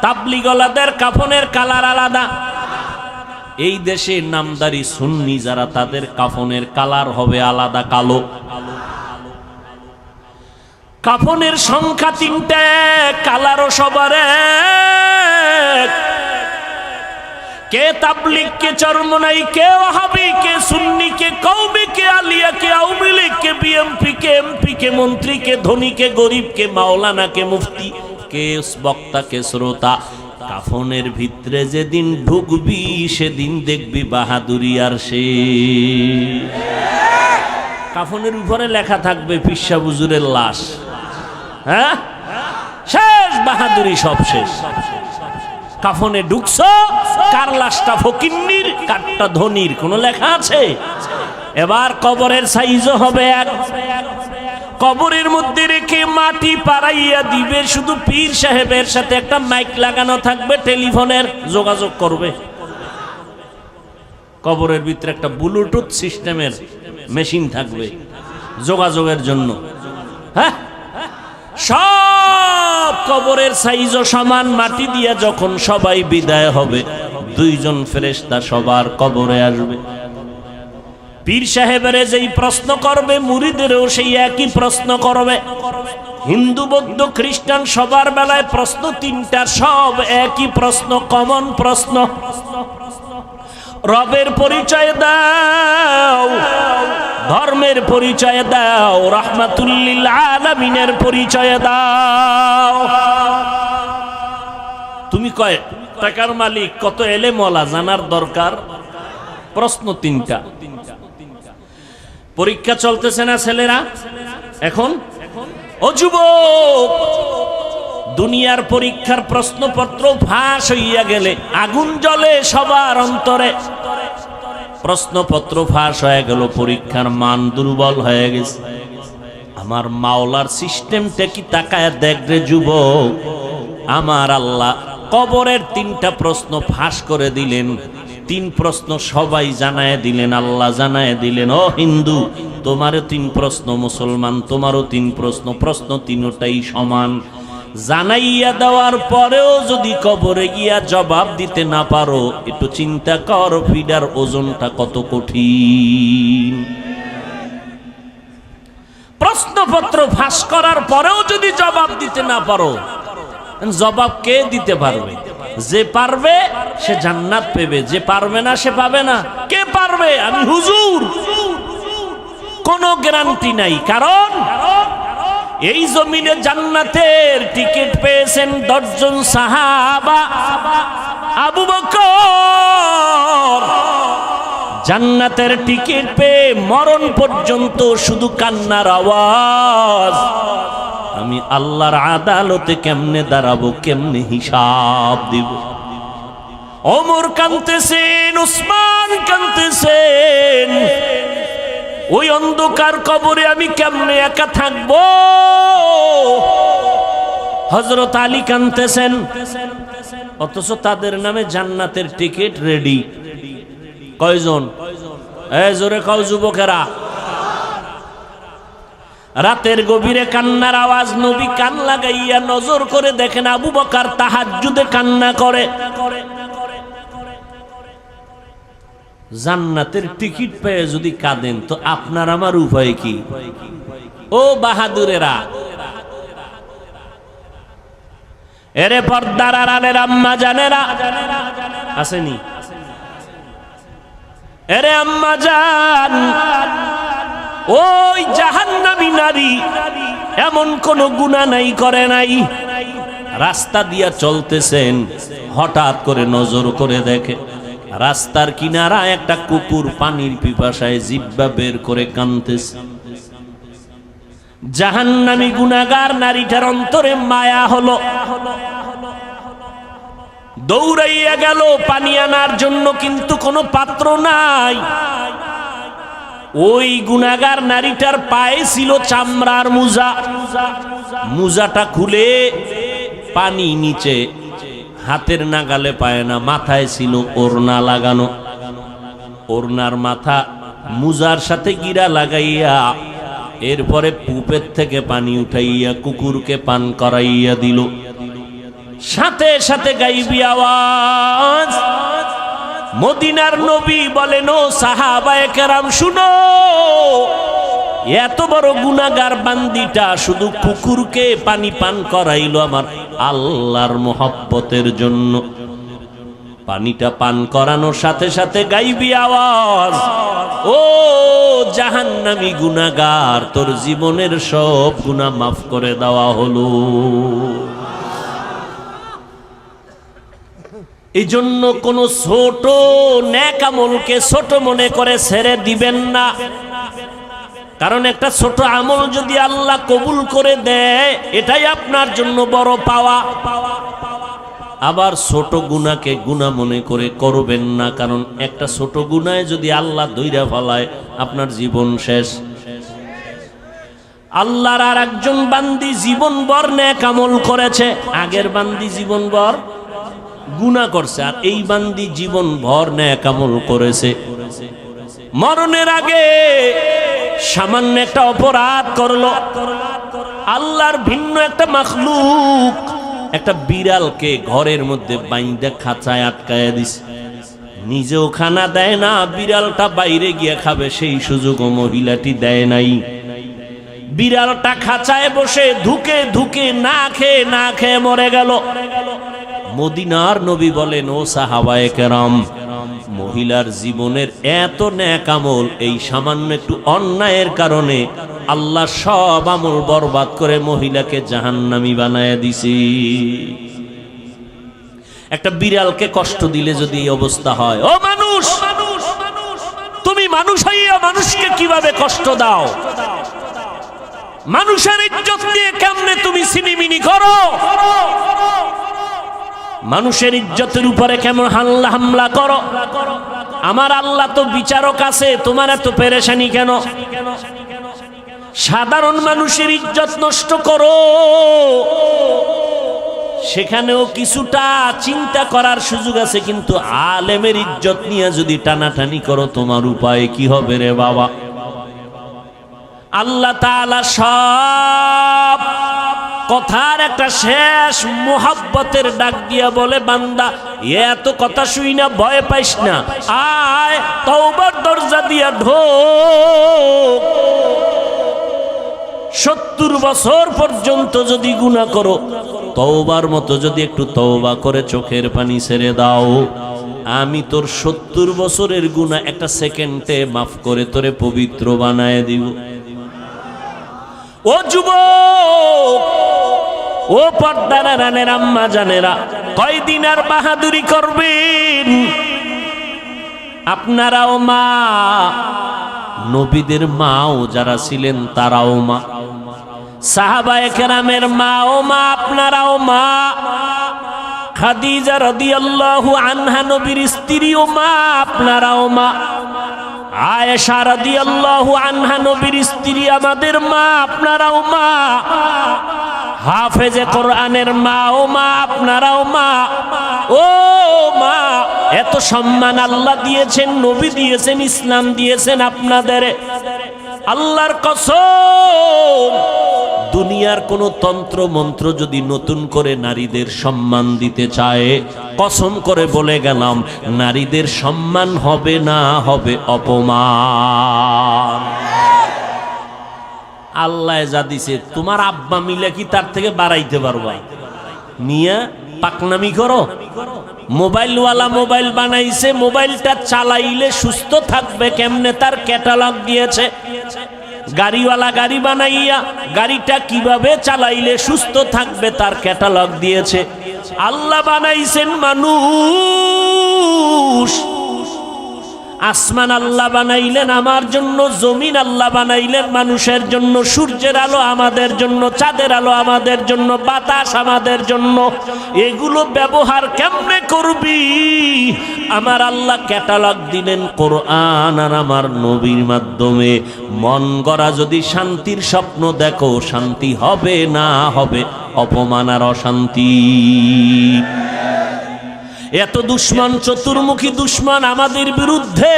তাবলিগলাদের কাফনের কালার আলাদা। এই দেশে নামদারি সুন্নি যারা, তাদের কাফনের কালার হবে আলাদা, কালো। কাফনের সংখ্যা 3টে, কালারও সবার এক। কে তাবলিগ, কে চরমনাই, কে ওয়াহাবি, কে সুন্নি, কে কওমি, কে আলিয়া, কে আওয়ামী লীগ, কে বিএমপি, কে এমপি, কে মন্ত্রী, কে ধনী, কে গরিব, কে মাওলানা, কে মুফতি, কে বক্তা, কে শ্রোতা। কাফনের ভিতরে যেদিন ঢুকবি সেদিন দেখবি বাহাদুরি আর সে। কাফনের উপরে লেখা থাকবে পিসা হুজুরের লাশ। হ্যাঁ, শেষ বাহাদুরি, সব শেষ। কাফনে ঢুকছো, কার লাশটা ফকিন্নির, কারটা ধনির, কোনো লেখা আছে? এবার কবরের সাইজও হবে এক। কবরের মধ্যে রেখে মাটি পাড়াইয়া দিবে, শুধু পীর সাহেবের সাথে একটা মাইক লাগানো থাকবে, টেলিফোনের যোগাযোগ করবে। কবরের ভিতরে একটা ব্লুটুথ সিস্টেমের মেশিন থাকবে যোগাযোগের জন্য। হ্যাঁ, সব কবরের সাইজও সমান। মাটি দিয়া যখন সবাই বিদায় হবে, 2জন ফেরেশতা সবার কবরে আসবে। পীর সাহেবের যেই প্রশ্ন করবে, মুরিদেরও সেই একই প্রশ্ন করবে। হিন্দু বৌদ্ধ খ্রিস্টান সবার বেলায় প্রশ্ন 3টা, সব একই প্রশ্ন, কমন প্রশ্ন। রবের পরিচয় দাও, ধর্মের পরিচয় দাও, রাহমাতুল লিল আলামিনের পরিচয় দাও। তুমি কয় টাকার মালিক, কত এলেম ওয়ালা, জানার দরকার। প্রশ্ন 3টা। পরীক্ষা চলতেছে না ছেলেরা এখন? ও যুবক, দুনিয়ার পরীক্ষার প্রশ্নপত্র ফাঁস হইয়া গেলে আগুন জ্বলে সবার অন্তরে। প্রশ্নপত্র ফাঁস হয়ে গেল, পরীক্ষার মান দুর্বল হয়ে গেছে। আমার মাওলার সিস্টেমটা কি তাকায় দেখ রে যুবক। আমার আল্লাহ কবরের 3টা প্রশ্ন ফাঁস করে দিলেন। 3 প্রশ্ন সবাই জানায় দিলেন, আল্লাহ জানায় দিলেন। ও হিন্দু, তোমারও 3 প্রশ্ন, মুসলমান তোমারও 3 প্রশ্ন। প্রশ্ন 3টাই সমান। জানাইয়া দেওয়ার পরেও যদি কবরে গিয়া জবাব দিতে না পারো, একটু চিন্তা কর ফিডার ওজনটা কত কঠিন। প্রশ্নপত্র ফাঁস করার পরেও যদি জবাব দিতে না পারো, জবাব কে দিতে পারবে? যে পারবে সে জান্নাত পেবে, যে পারবে না সে পাবে না। কে পারবে? আমি হুজুর। কোনো গ্যারান্টি নাই, কারণ এই জমিনে জান্নাতের টিকিট পেয়েছেন 10 জন সাহাবা। আবু বকর জান্নাতের টিকিট পেয়ে মরণ পর্যন্ত শুধু কান্নার আওয়াজ। আমি আল্লাহর আদালতে কেমনে দাঁড়াবো, কেমনে হিসাব দিব। ওমর কাঁদতেছেন, উসমান কাঁদতেছেন। ওই অন্ধকার কবরে আমি কেমনে একা থাকবো। হযরত আলী কাঁদতেছেন, অথচ তাদের নামে জান্নাতের টিকিট রেডি। কয়জন? এই জোরে কও যুবকেরা। রাতের গভীরে কান্নার আওয়াজ। নবী কান লাগাইয়া নজর করে দেখেন আবু বকর তাহাজ্জুদে কান্না করে। জান্নাতের টিকিট পেয়ে যদি কাঁদেন, তো আপনার আমার উপায় কি? ও বাহাদুরেরা, এরে পর্দার আড়ালের আম্মা জানেরা আসেনি? এরে আম্মা জান, ওই জাহান্নামী নারী এমন কোন গুনাহ নাই করে নাই। রাস্তা দিয়া চলতেছেন, হঠাৎ করে নজর করে দেখে রাস্তার কিনারা একটা কুকুর পানির পিপাসায় জিহ্বা বের করে কাঁদতেছে। জাহান্নামী গুনাহগার নারীটার অন্তরে মায়া হলো। দৌড়াইয়া গেল পানি আনার জন্য, কিন্তু কোনো পাত্র নাই। ওই গুনাহগার নারীটার পায়ে ছিল চামড়ার মোজা, মোজাটা খুলে পানি নিচে, হাতের নাগালে পায় না, মাথায় ছিল ওড়না লাগানো। ওড়নার মাথা মুজার সাথে গিরা লাগাইয়া এরপরে কূপের থেকে পানি উঠাইয়া কুকুরকে পান করাইয়া দিল। সাথে সাথে গাইবি আওয়াজ, মদিনার নবী বলেন, ও সাহাবায়ে কেরাম শুনো, এত বড় গুনাহগার বান্দিটা শুধু কুকুরকে পানি পান করাইলো আমার আল্লাহর মোহাব্বতের জন্য। পানিটা পান করানোর সাথে সাথে গাইবি আওয়াজ, ও জাহান্নামী গুনাহগার, তোর জীবনের সব গুনাহ মাফ করে দেওয়া হলো। এই জন্য কোন ছোট নেক আমলকে ছোট মনে করে ছেড়ে দিবেন না, কারণ একটা ছোট আমল যদি আল্লাহ কবুল করে দেয় এটাই আপনার জন্য বড় পাওয়া। আবার ছোট গুনাহকে গুনাহ মনে করে করবেন না, কারণ একটা ছোট গুনাহে যদি আল্লাহ ধইরা ফেলায় আপনার জীবন শেষ। আল্লাহর আর একজন বান্দি জীবনভর নেক আমল করেছে, আগের বান্দি জীবনভর গুনাহ করছে, আর এই বান্দি জীবনভর নেক আমল করেছে। মরণের আগে সামান্য একটা অপরাধ করলো, আল্লাহর ভিন্ন একটা মাখলুক একটা বিড়ালকে ঘরের মধ্যে বাইন্দা খাঁচায় আটকায়া দিছে, নিজেও খানা দেয় না, বিড়ালটা বাইরে গিয়ে খাবে সেই সুযোগও মহিলাটি দেয় নাই। বিড়ালটা খাঁচায় বসে ধুকে ধুকে না খেয়ে মরে গেল। মদিনার নবী বলেন, ও সাহাবায়ে কেরাম, মহিলার জীবনের এত নেক আমল এই সামান্য একটু অন্যায়ের কারণে আল্লাহ সব আমল বরবাদ করে মহিলাকে জাহান্নামী বানায়া দিছে। একটা বিড়ালকে কষ্ট দিলে যদি এই অবস্থা হয়, ও মানুষ, তুমি মানুষ হইয়া মানুষকে কিভাবে কষ্ট দাও? মানুষের ইজ্জত দিয়ে কেমনে তুমি সিনিমিনি করো? মানুষের ইজ্জতের উপরে কেমন হামলা করো? আমার আল্লাহ তো বিচারক আছে, তোমার এত পেরেশানি কেন? সাধারণ মানুষের ইজ্জত নষ্ট করো, সেখানেও কিছুটা চিন্তা করার সুযোগ আছে, কিন্তু আলেমের ইজ্জত নিয়ে যদি টানাটানি করো তোমার উপায় কি হবে রে বাবা? আল্লাহ তাআলা সব কথার একটা শেষ মোহাব্বতের ডাক দিয়া বলে, বান্দা এত কথা শুই না, ভয় পাইস না, আয় তওবার দরজা দিয়া ঢোক। 70 বছর পর্যন্ত যদি গুনাহ করো, তওবার মতো যদি একটু তওবা করে চোখের পানি ছেড়ে দাও, আমি তোর 70 বছরের গুনাহ একটা সেকেন্ডে মাফ করে তোরে পবিত্র বানায় দিব। ও যুবক, ও পর্দার রানের আম্মা জানেরা, কয়দিন আর বাহাদুরি করবেন? আপনারাও মা, নবীদের মাও যারা ছিলেন তারাও মা, সাহাবায়ে কেরামের মাও মা, আপনারাও মা। খাদিজা রাদিয়াল্লাহু আনহা নবীর স্ত্রীও মা, আপনারাও মা। আয়েশা রাদিয়াল্লাহু আনহা নবীর স্ত্রী, আমাদের মা, আপনারাও মা। হাফেজে কোরআনের মা ও মা, আপনারাও মা। ও মা, এত সম্মান আল্লাহ দিয়েছেন, নবী দিয়েছেন, ইসলাম দিয়েছেন আপনাদের। আল্লাহর কসম, দুনিয়ার কোন তন্ত্র মন্ত্র যদি নতুন করে নারীদের সম্মান দিতে চায়, কসম করে বলে গেলাম, নারীদের সম্মান হবে না, হবে অপমান। আল্লাহ যা দিছে, তোমার আব্বা মিলে কি তার থেকে বাড়াইতে পারবা? মিয়া পাকনামি করো। মোবাইলওয়ালা মোবাইল বানাইছে, মোবাইলটা চালাইলে সুস্থ থাকবে কেমনে তার ক্যাটালগ দিয়েছে। গাড়িওয়ালা গাড়ি বানাইয়া গাড়িটা কিভাবে চালাইলে সুস্থ থাকবে তার ক্যাটালগ দিয়েছে। আল্লাহ বানাইছেন মানুষ, আসমান আল্লাহ বানাইলেন আমার জন্য, জমিন আল্লাহ বানাইলেন মানুষের জন্য, সূর্যের আলো আমাদের জন্য, চাঁদের আলো আমাদের জন্য, বাতাস আমাদের জন্য। এগুলো ব্যবহার কেমনে করবি? আমার আল্লাহ ক্যাটালগ দিলেন কোরআন আর আমার নবীর মাধ্যমে। মন গড়া যদি শান্তির স্বপ্ন দেখো, শান্তি হবে না, হবে অপমান আর অশান্তি। এত দুশ্মন, চতুর্মুখী দুশ্মন আমাদের বিরুদ্ধে।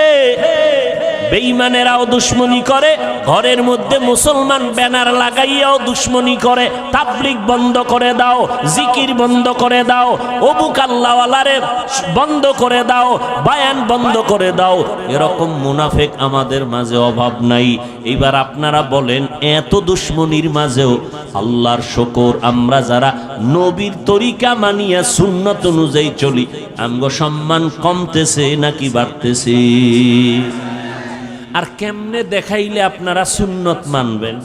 বেঈমানেরাও দুশ্মনী করে, ঘরের মধ্যে মুসলমান ব্যানার লাগাইয়াও দুশ্মনী করে। তাবলীগ বন্ধ করে দাও, জিকির বন্ধ করে দাও, অবু কাল্লাওয়ালারে বন্ধ করে দাও, বায়ান বন্ধ করে দাও। এরকম মুনাফিক আমাদের মাঝে অভাব নাই। এইবার আপনারা বলেন, এত দুশ্মনীর মাঝেও আল্লাহর শুকর, আমরা যারা নবীর তরিকা মানিয়া সুন্নত অনুযায়ী চলি, আমগো সম্মান কমতেছে নাকি বাড়তেছে? আর কেমনে দেখাইলে আপনারা সুন্নত মানবেন?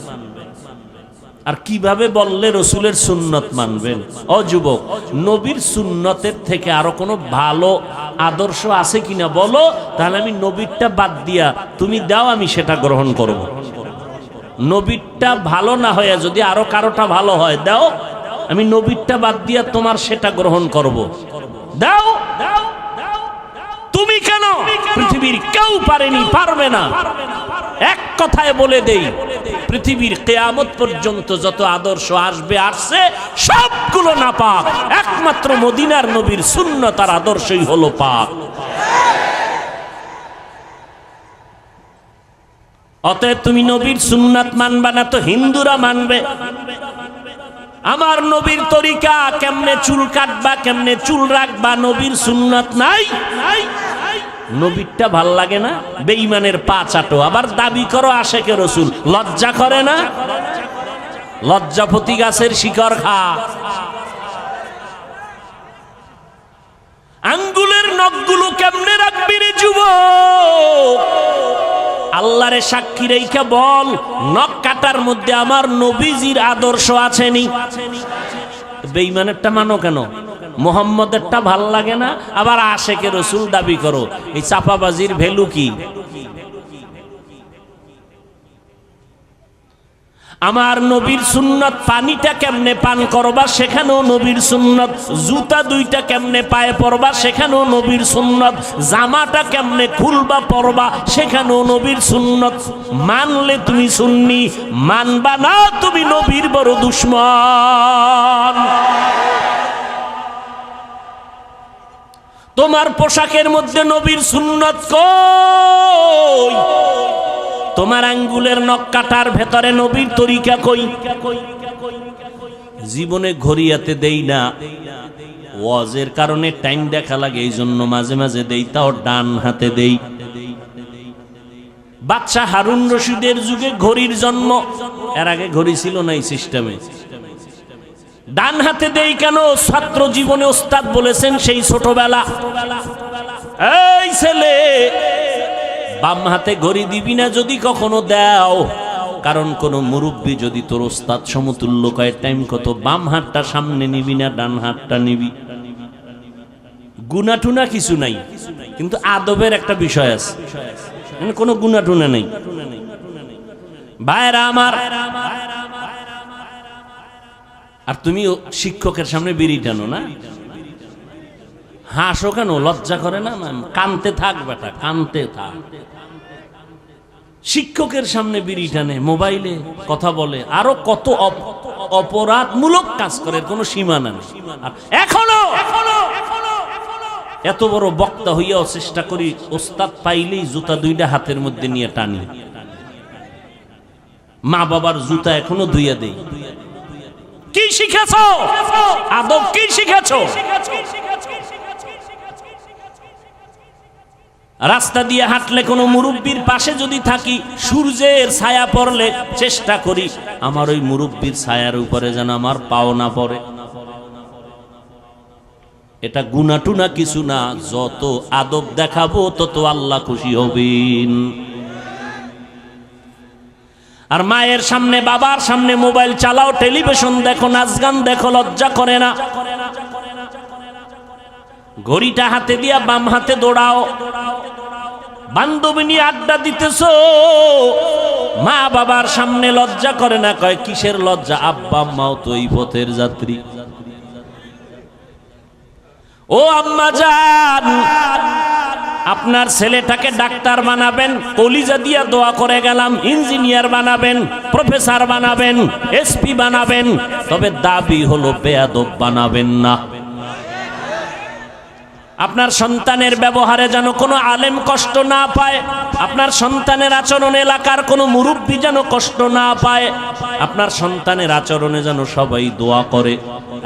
আর কিভাবে বললে রসুলের সুন্নত মানবেন? ও যুবক, নবীর সুন্নতের থেকে আরো কোনো ভালো আদর্শ আছে কিনা বলো, তাহলে আমি নবীরটা বাদ দিয়া তুমি দাও, আমি সেটা গ্রহণ করব। নবীরটা ভালো না হয়ে যদি আরো কারোটা ভালো হয় দাও, আমি নবীরটা বাদ দিয়া তোমার সেটা গ্রহণ করব। দাও। তুমি কেন? পৃথিবীর কেউ পারেনি, পারবে না। এক কথায় বলে দেই, পৃথিবীর কিয়ামত পর্যন্ত যত আদর্শ আসবে, আসছে, সবগুলো নাপাক। একমাত্র মদিনার নবীর সুন্নত আর আদর্শই হলো পাক। অতএব তুমি নবীর সুন্নাত মানবা না তো হিন্দুরা মানবে। আমার নবীর তরিকা, কেমনে চুল কাটবা, কেমনে চুল রাখবা, নবীর সুন্নাত নাই। নবীরটা ভাল লাগে না? বেঈমানের পা চাটো, আবার দাবি করো আশেকে রসুল। লজ্জা করে না? লজ্জাপতি গাছের শিকড় খা। আঙ্গুলের নখগুলো কেমনে রাখবি রে যুবক? আল্লাহরে সাক্ষী রেখে বল, নখ কাটার মধ্যে আমার নবীজির আদর্শ আছেনি? বেঈমানেরটা মানো কেন? মুহাম্মদেরটা ভাল লাগে না, আবার আশেকে রসুল দাবি করো। এই চাপাবাজির ভ্যালু কি? আমার নবীর সুন্নত, পানিটা কেমনে পান করবা সেখানেও নবীর সুন্নত, জুতা দুইটা কেমনে পায়ে পরবা সেখানেও নবীর সুন্নত, জামাটা কেমনে খুলবা পরবা সেখানেও নবীর সুন্নত। মানলে তুমি সুন্নি, মানবা না তুমি নবীর বড় দুশ্মন। তোমার পোশাকের মধ্যে নবীর সুন্নত কই? তোমার আঙ্গুলের নখ কাটার ভেতরে নবীর তরিকা কই? জীবনে ঘড়িয়াতে দেই না, ওয়াজের কারণে টাইম দেখা লাগে, এই জন্য মাঝে মাঝে দেই, তাও ডান হাতে দেই। বাদশাহ হারুন রশিদের যুগে ঘড়ির জন্ম, এর আগে ঘড়ি ছিল না এই সিস্টেমে। ডান হাতে দেই কেন? ছাত্র জীবনে ওস্তাদ বলেছেন সেই ছোটবেলা, এই ছেলে বাম হাতে ঘড়ি দিবি না যদি কখনো দাও, কারণ কোন মুরব্বী যদি তোর ওস্তাদ সমতুল্য কয় টাইম কত, বাম হাতটা সামনে নিবি না ডান হাতটা নিবি। গুনাটুনা কিছু নাই, কিন্তু আদবের একটা বিষয় আছে, কোনো গুনাটুনা নেই। ভাইরা আমার, আর তুমি শিক্ষকের সামনে বিড়ি টানো না, হাসো কেন? লজ্জা করে না? কানতে থাক বেটা, কানতে থাক। শিক্ষকের সামনে বিড়ি টানে, মোবাইলে কথা বলে, আরো কত অপরাধমূলক কাজ করে, কোনো সীমা নেই। এখনো এত বড় বক্তা হইয়াও চেষ্টা করি ওস্তাদ পাইলেই জুতা দুইটা হাতের মধ্যে নিয়ে টানি। মা বাবার জুতা এখনো ধুইয়া দেই। কি শিখেছ? আদব কি শিখেছ? রাস্তা দিয়ে হাঁটলে কোনো মুরব্বির পাশে যদি থাকি, সূর্যের ছায়া পড়লে চেষ্টা করি আমার ওই মুরব্বির ছায়ার উপরে যেন আমার পাও না পড়ে। এটা গুনাটুনা কিছু না, যত আদব দেখাবো তত আল্লাহ খুশি হবেন। আর মায়ের সামনে বাবার সামনে মোবাইল চালাও, টেলিভিশন দেখো, নাচ গান দেখো, লজ্জা করে না? ঘড়িটা হাতে দিয়া বাম হাতে দৌড়াও, বান্ধবী নিয়ে আড্ডা দিতেছো, মা বাবার সামনে লজ্জা করে না? কয় কিসের লজ্জা, আব্বা আম্মাও তো এই পথের যাত্রী। ও আম্মা জান, আপনার ছেলেটাকে ডাক্তার বানাবেন, কলিজা দিয়া দোয়া করে গেলাম, ইঞ্জিনিয়ার বানাবেন, প্রফেসর বানাবেন, এসপি বানাবেন, তবে দাবি হলো বেয়াদব বানাবেন না। আপনার সন্তানের ব্যবহারে যেন কোনো আলেম কষ্ট না পায়, আপনার সন্তানের আচরণে এলাকার কোনো মুরব্বী যেন কষ্ট না পায়, আপনার সন্তানের আচরণে যেন সবাই দোয়া করে।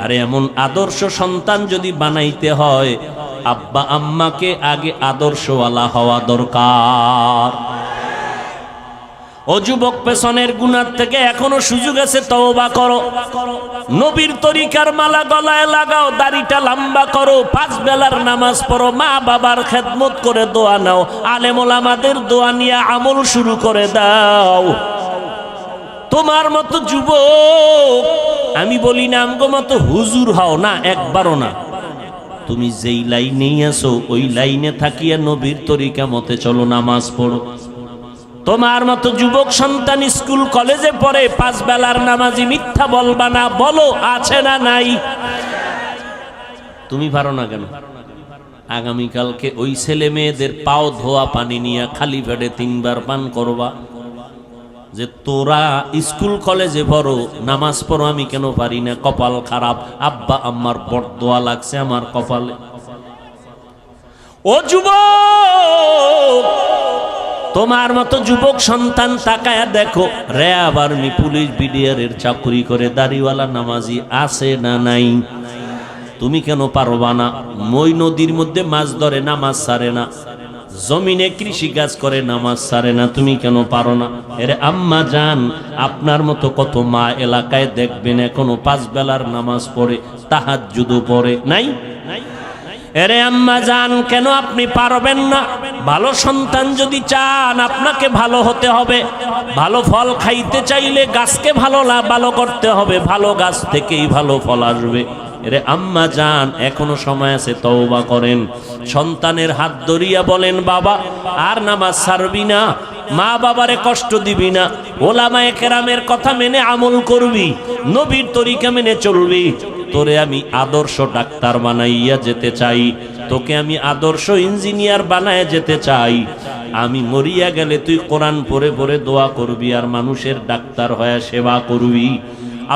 আরে এমন আদর্শ সন্তান যদি বানাইতে হয়, আব্বা আম্মাকে আগে আদর্শওয়ালা হওয়া দরকার। ও যুবক, পেছনের গুনাহ থেকে এখনো সুযোগ আছে, তওবা করো। নবীর তরিকার মালা গলায় লাগাও, দাড়িটা লম্বা করো, 5 বেলার নামাজ পড়ো, মা বাবার খেদমত করে দোয়া নাও, আলেম ওলামাদের দোয়া নিয়ে আমল শুরু করে দাও। তোমার মতো যুবক, আমি বলি না আমগো মতো হুজুর হও না, একবারও না। তুমি যেই লাইনেই আছো ওই লাইনে থাকিয়া নবীর তরিকা মতে চলো, নামাজ পড়ো। তোমার মতো যুবক সন্তান স্কুল কলেজে পড়ে, 5 বেলার নামাজি, মিথ্যা বলবা না, বলো আছে না নাই? তুমি পারো না কেন? আগামীকালকে ওই ছেলে মেয়েদের পাও ধোয়া পানি নিয়ে খালি পেটে 3 বার পান করবা, যে তোরা স্কুল কলেজে পড়ো, নামাজ পড়ো, আমি কেন পারি না, কপাল খারাপ, আব্বা আম্মার বরদোয়া লাগছে আমার কপালে। ও যুবক, তোমার মতো যুবক সন্তান তাকায়া দেখো, র্যাব আর্মি পুলিশ বিডিআরের চাকরি করে দাড়িওয়ালা নামাজি আছে না নাই? তুমি কেন পারবা না? মই নদীর মধ্যে মাছ ধরে, নামাজ ছাড়ে না, জমিনে কৃষি কাজ করে, নামাজ ছাড়ে না, তুমি কেন পারো না? এরে আম্মা জান, আপনার মতো কত মা এলাকায় দেখবেন এখনো 5 বেলার নামাজ পড়ে, তাহাজ্জুদও পড়ে, নাই? এরে আম্মা জান, কেন আপনি পারবেন না? ভালো সন্তান যদি চান, আপনাকে ভালো হতে হবে। ভালো ফল খাইতে চাইলে গাছকে ভালো করতে হবে, ভালো গাছ থেকেই ভালো ফল আসবে। এরে আম্মা জান, এখনো সময় আছে, তওবা করেন। সন্তানের হাত ধরিয়া বলেন, বাবা আর নামাজ ছাড়বি না, মা বাবারে কষ্ট দিবি না, ওলামায়ে কেরামের কথা মেনে আমল করবি, নবীর তরিকা মেনে চলবি। তোরে আমি আদর্শ ডাক্তার বানাইয়া যেতে চাই, তোকে আমি আদর্শ ইঞ্জিনিয়ার বানায় যেতে চাই। আমি মরিয়া গেলে তুই কোরআন পড়ে পড়ে দোয়া করবি আর মানুষের ডাক্তার হয়ে সেবা করবি।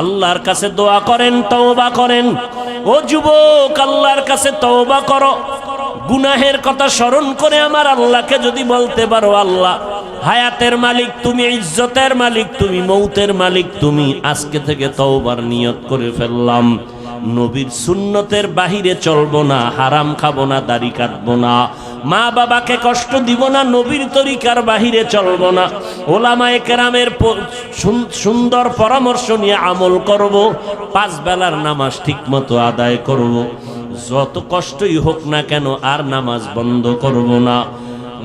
আল্লাহর কাছে দোয়া করেন, তওবা করেন। ও যুবক, আল্লাহর কাছে তওবা করো। গুনাহের কথা স্মরণ করে আমার আল্লাহকে যদি বলতে পারো, আল্লাহ হায়াতের মালিক তুমি, ইজ্জতের মালিক তুমি, মৌতের মালিক তুমি, আজকে থেকে তওবার নিয়ত করে ফেললাম, নবীর সুন্নতের বাহিরে চলবো না, হারাম খাবো না, দাড়ি কাটবো না, মা বাবাকে কষ্ট দিব না, নবীর তরিকার বাহিরে চলবো না, ওলামায়ে কেরামের সুন্দর পরামর্শ নিয়ে আমল করব, 5 বেলার নামাজ ঠিক মতো আদায় করব, যত কষ্টই হোক না কেন আর নামাজ বন্ধ করব না।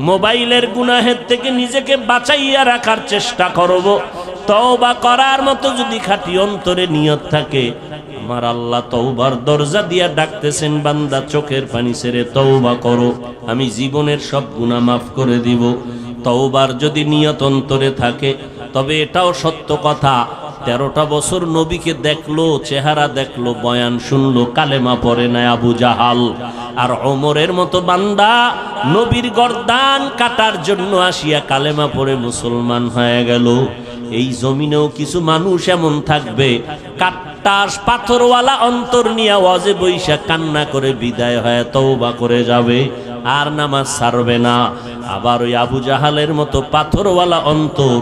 মোবাইলের গুনাহের থেকে নিজেকে বাঁচাইয়া রাখার চেষ্টা করব। তওবা করার মতো যদি খাঁটি অন্তরে নিয়ত থাকে, আমার আল্লাহ তওবার দরজা দিয়া ডাকতেছেন, বান্দা চোখের পানি ছেড়ে তওবা করো, আমি জীবনের সব গুনাহ মাফ করে দিব। তওবার যদি নিয়ত অন্তরে থাকে, তবে এটাও সত্য কথা, 13টা বছর নবীকে দেখলো, চেহারা দেখলো, বয়ান শুনলো, কালেমা পড়ে না আবু জাহাল। আর ওমরের মতো বান্দা নবীর গর্দান কাটার জন্য আসিয়া কালেমা পড়ে মুসলমান হয়ে গেল। এই জমিনেও কিছু মানুষ এমন থাকবে, কাট্টাস পাথরওয়ালা অন্তর নিয়ে ওয়াজে বৈশা কান্না করে বিদায় হয়ে তওবা করে যাবে, আর নামাজ ছাড়বে না। আবার ওই আবু জাহালের মতো পাথরওয়ালা অন্তর,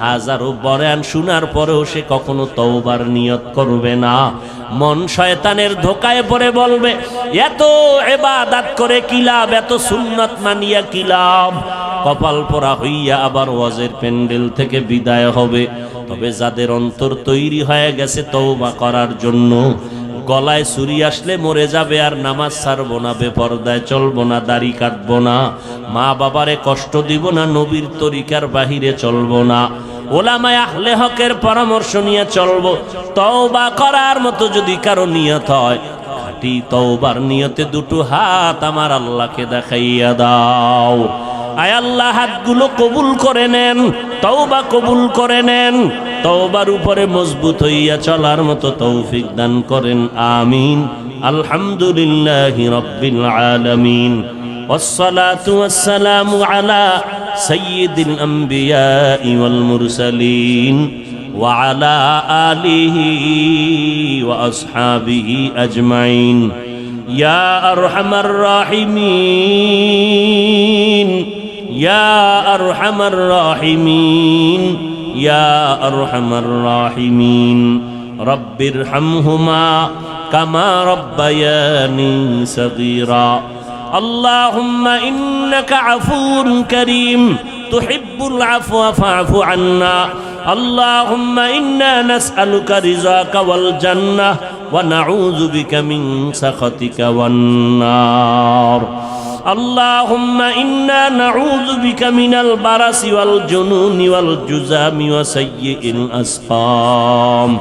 হাজারো বয়ান শোনার পরেও সে কখনো তওবার নিয়ত করবে না। মন শয়তানের ধোকায় পড়ে বলবে, এত ইবাদত করে কি লাভ, এত সুন্নাত মানিয়া কি লাভ, কপাল পোড়া হইয়া আবার ওয়াজের প্যান্ডেল থেকে বিদায় হবে। তবে যাদের অন্তর তৈরি হয়ে গেছে তওবা করার জন্য, গলায় ছুরি আসলে মরে যাবে আর নামাজ ছাড়বো না, বেপরদায় চলবো না, দাড়ি কাটবো না, মা বাবারে কষ্ট দিব না, নবীর তরিকার বাহিরে চলবো না, ওলামায়ে আহলে হকের পরামর্শ নিয়ে চলবো। তওবা করার মতো যদি কারো নিয়ত হয়, খাঁটি তওবার নিয়তে 2টো হাত আমার আল্লাহকে দেখাইয়া দাও। আয় আল্লাহ হাতগুলো কবুল করে নেন, তওবা কবুল করে নেন, তওবার উপরে মজবুত হইয়া চলার মতো তৌফিক দান করেন। আমিন। আলহামদুলিল্লাহি রাব্বিল আলামিন। والصلاة والسلام على سيد الأنبياء والمرسلين وعلى آله وأصحابه أجمعين يا أرحم الراحمين يا أرحم الراحمين يا أرحم الراحمين رب ارحمهما كما ربياني صغيرا اللهم إنك عفو كريم تحب العفو فاعف عنا اللهم إنا نسألك رضاك والجنة ونعوذ بك من سخطك والنار اللهم إنا نعوذ بك من البرص والجنون والجذام وسيء الأسقام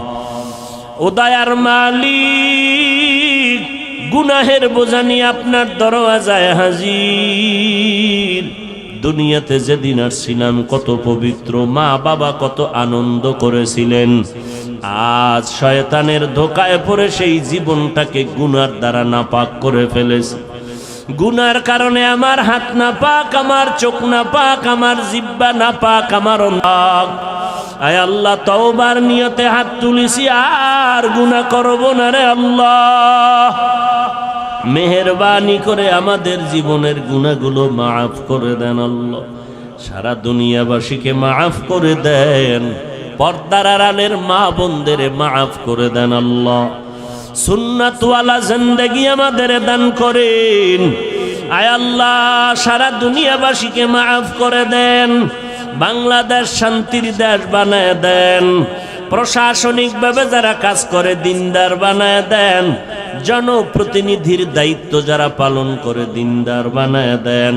উদয়ার মালিক গুনাহের বোঝা নিয়ে আপনার দরওয়াজায় হাজির। দুনিয়াতে যেদিন আসছিলাম কত পবিত্র, মা বাবা কত আনন্দ করেছিলেন। আজ শয়তানের ধোকায় পড়ে সেই জীবনটাকে গুনার দ্বারা নাপাক করে ফেলেছে। গুনার কারণে আমার হাত নাপাক, আমার চোখ নাপাক, আমার জিহ্বা নাপাক, আমার নাক। আয় আল্লাহ, তওবার নিয়তে হাত তুলিছি, আর গুনাহ করব না রে আল্লাহ। মেহেরবানি করে আমাদের জীবনের গুনাহগুলো মাফ করে দেন আল্লাহ। সারা দুনিয়াবাসীকে মাফ করে দেন, পর্দার আড়ালের মা বোনদের মাফ করে দেন আল্লাহ। সুন্নাতওয়ালা জিন্দেগি আমাদের দান করেন। আয় আল্লাহ, সারা দুনিয়াবাসীকে মাফ করে দেন। বাংলাদেশ শান্তির দেশ বানায় দেন। প্রশাসনিকভাবে যারা কাজ করে দিনদার বানায় দেন। জনপ্রতিনিধির দায়িত্ব যারা পালন করে দিনদার বানায় দেন।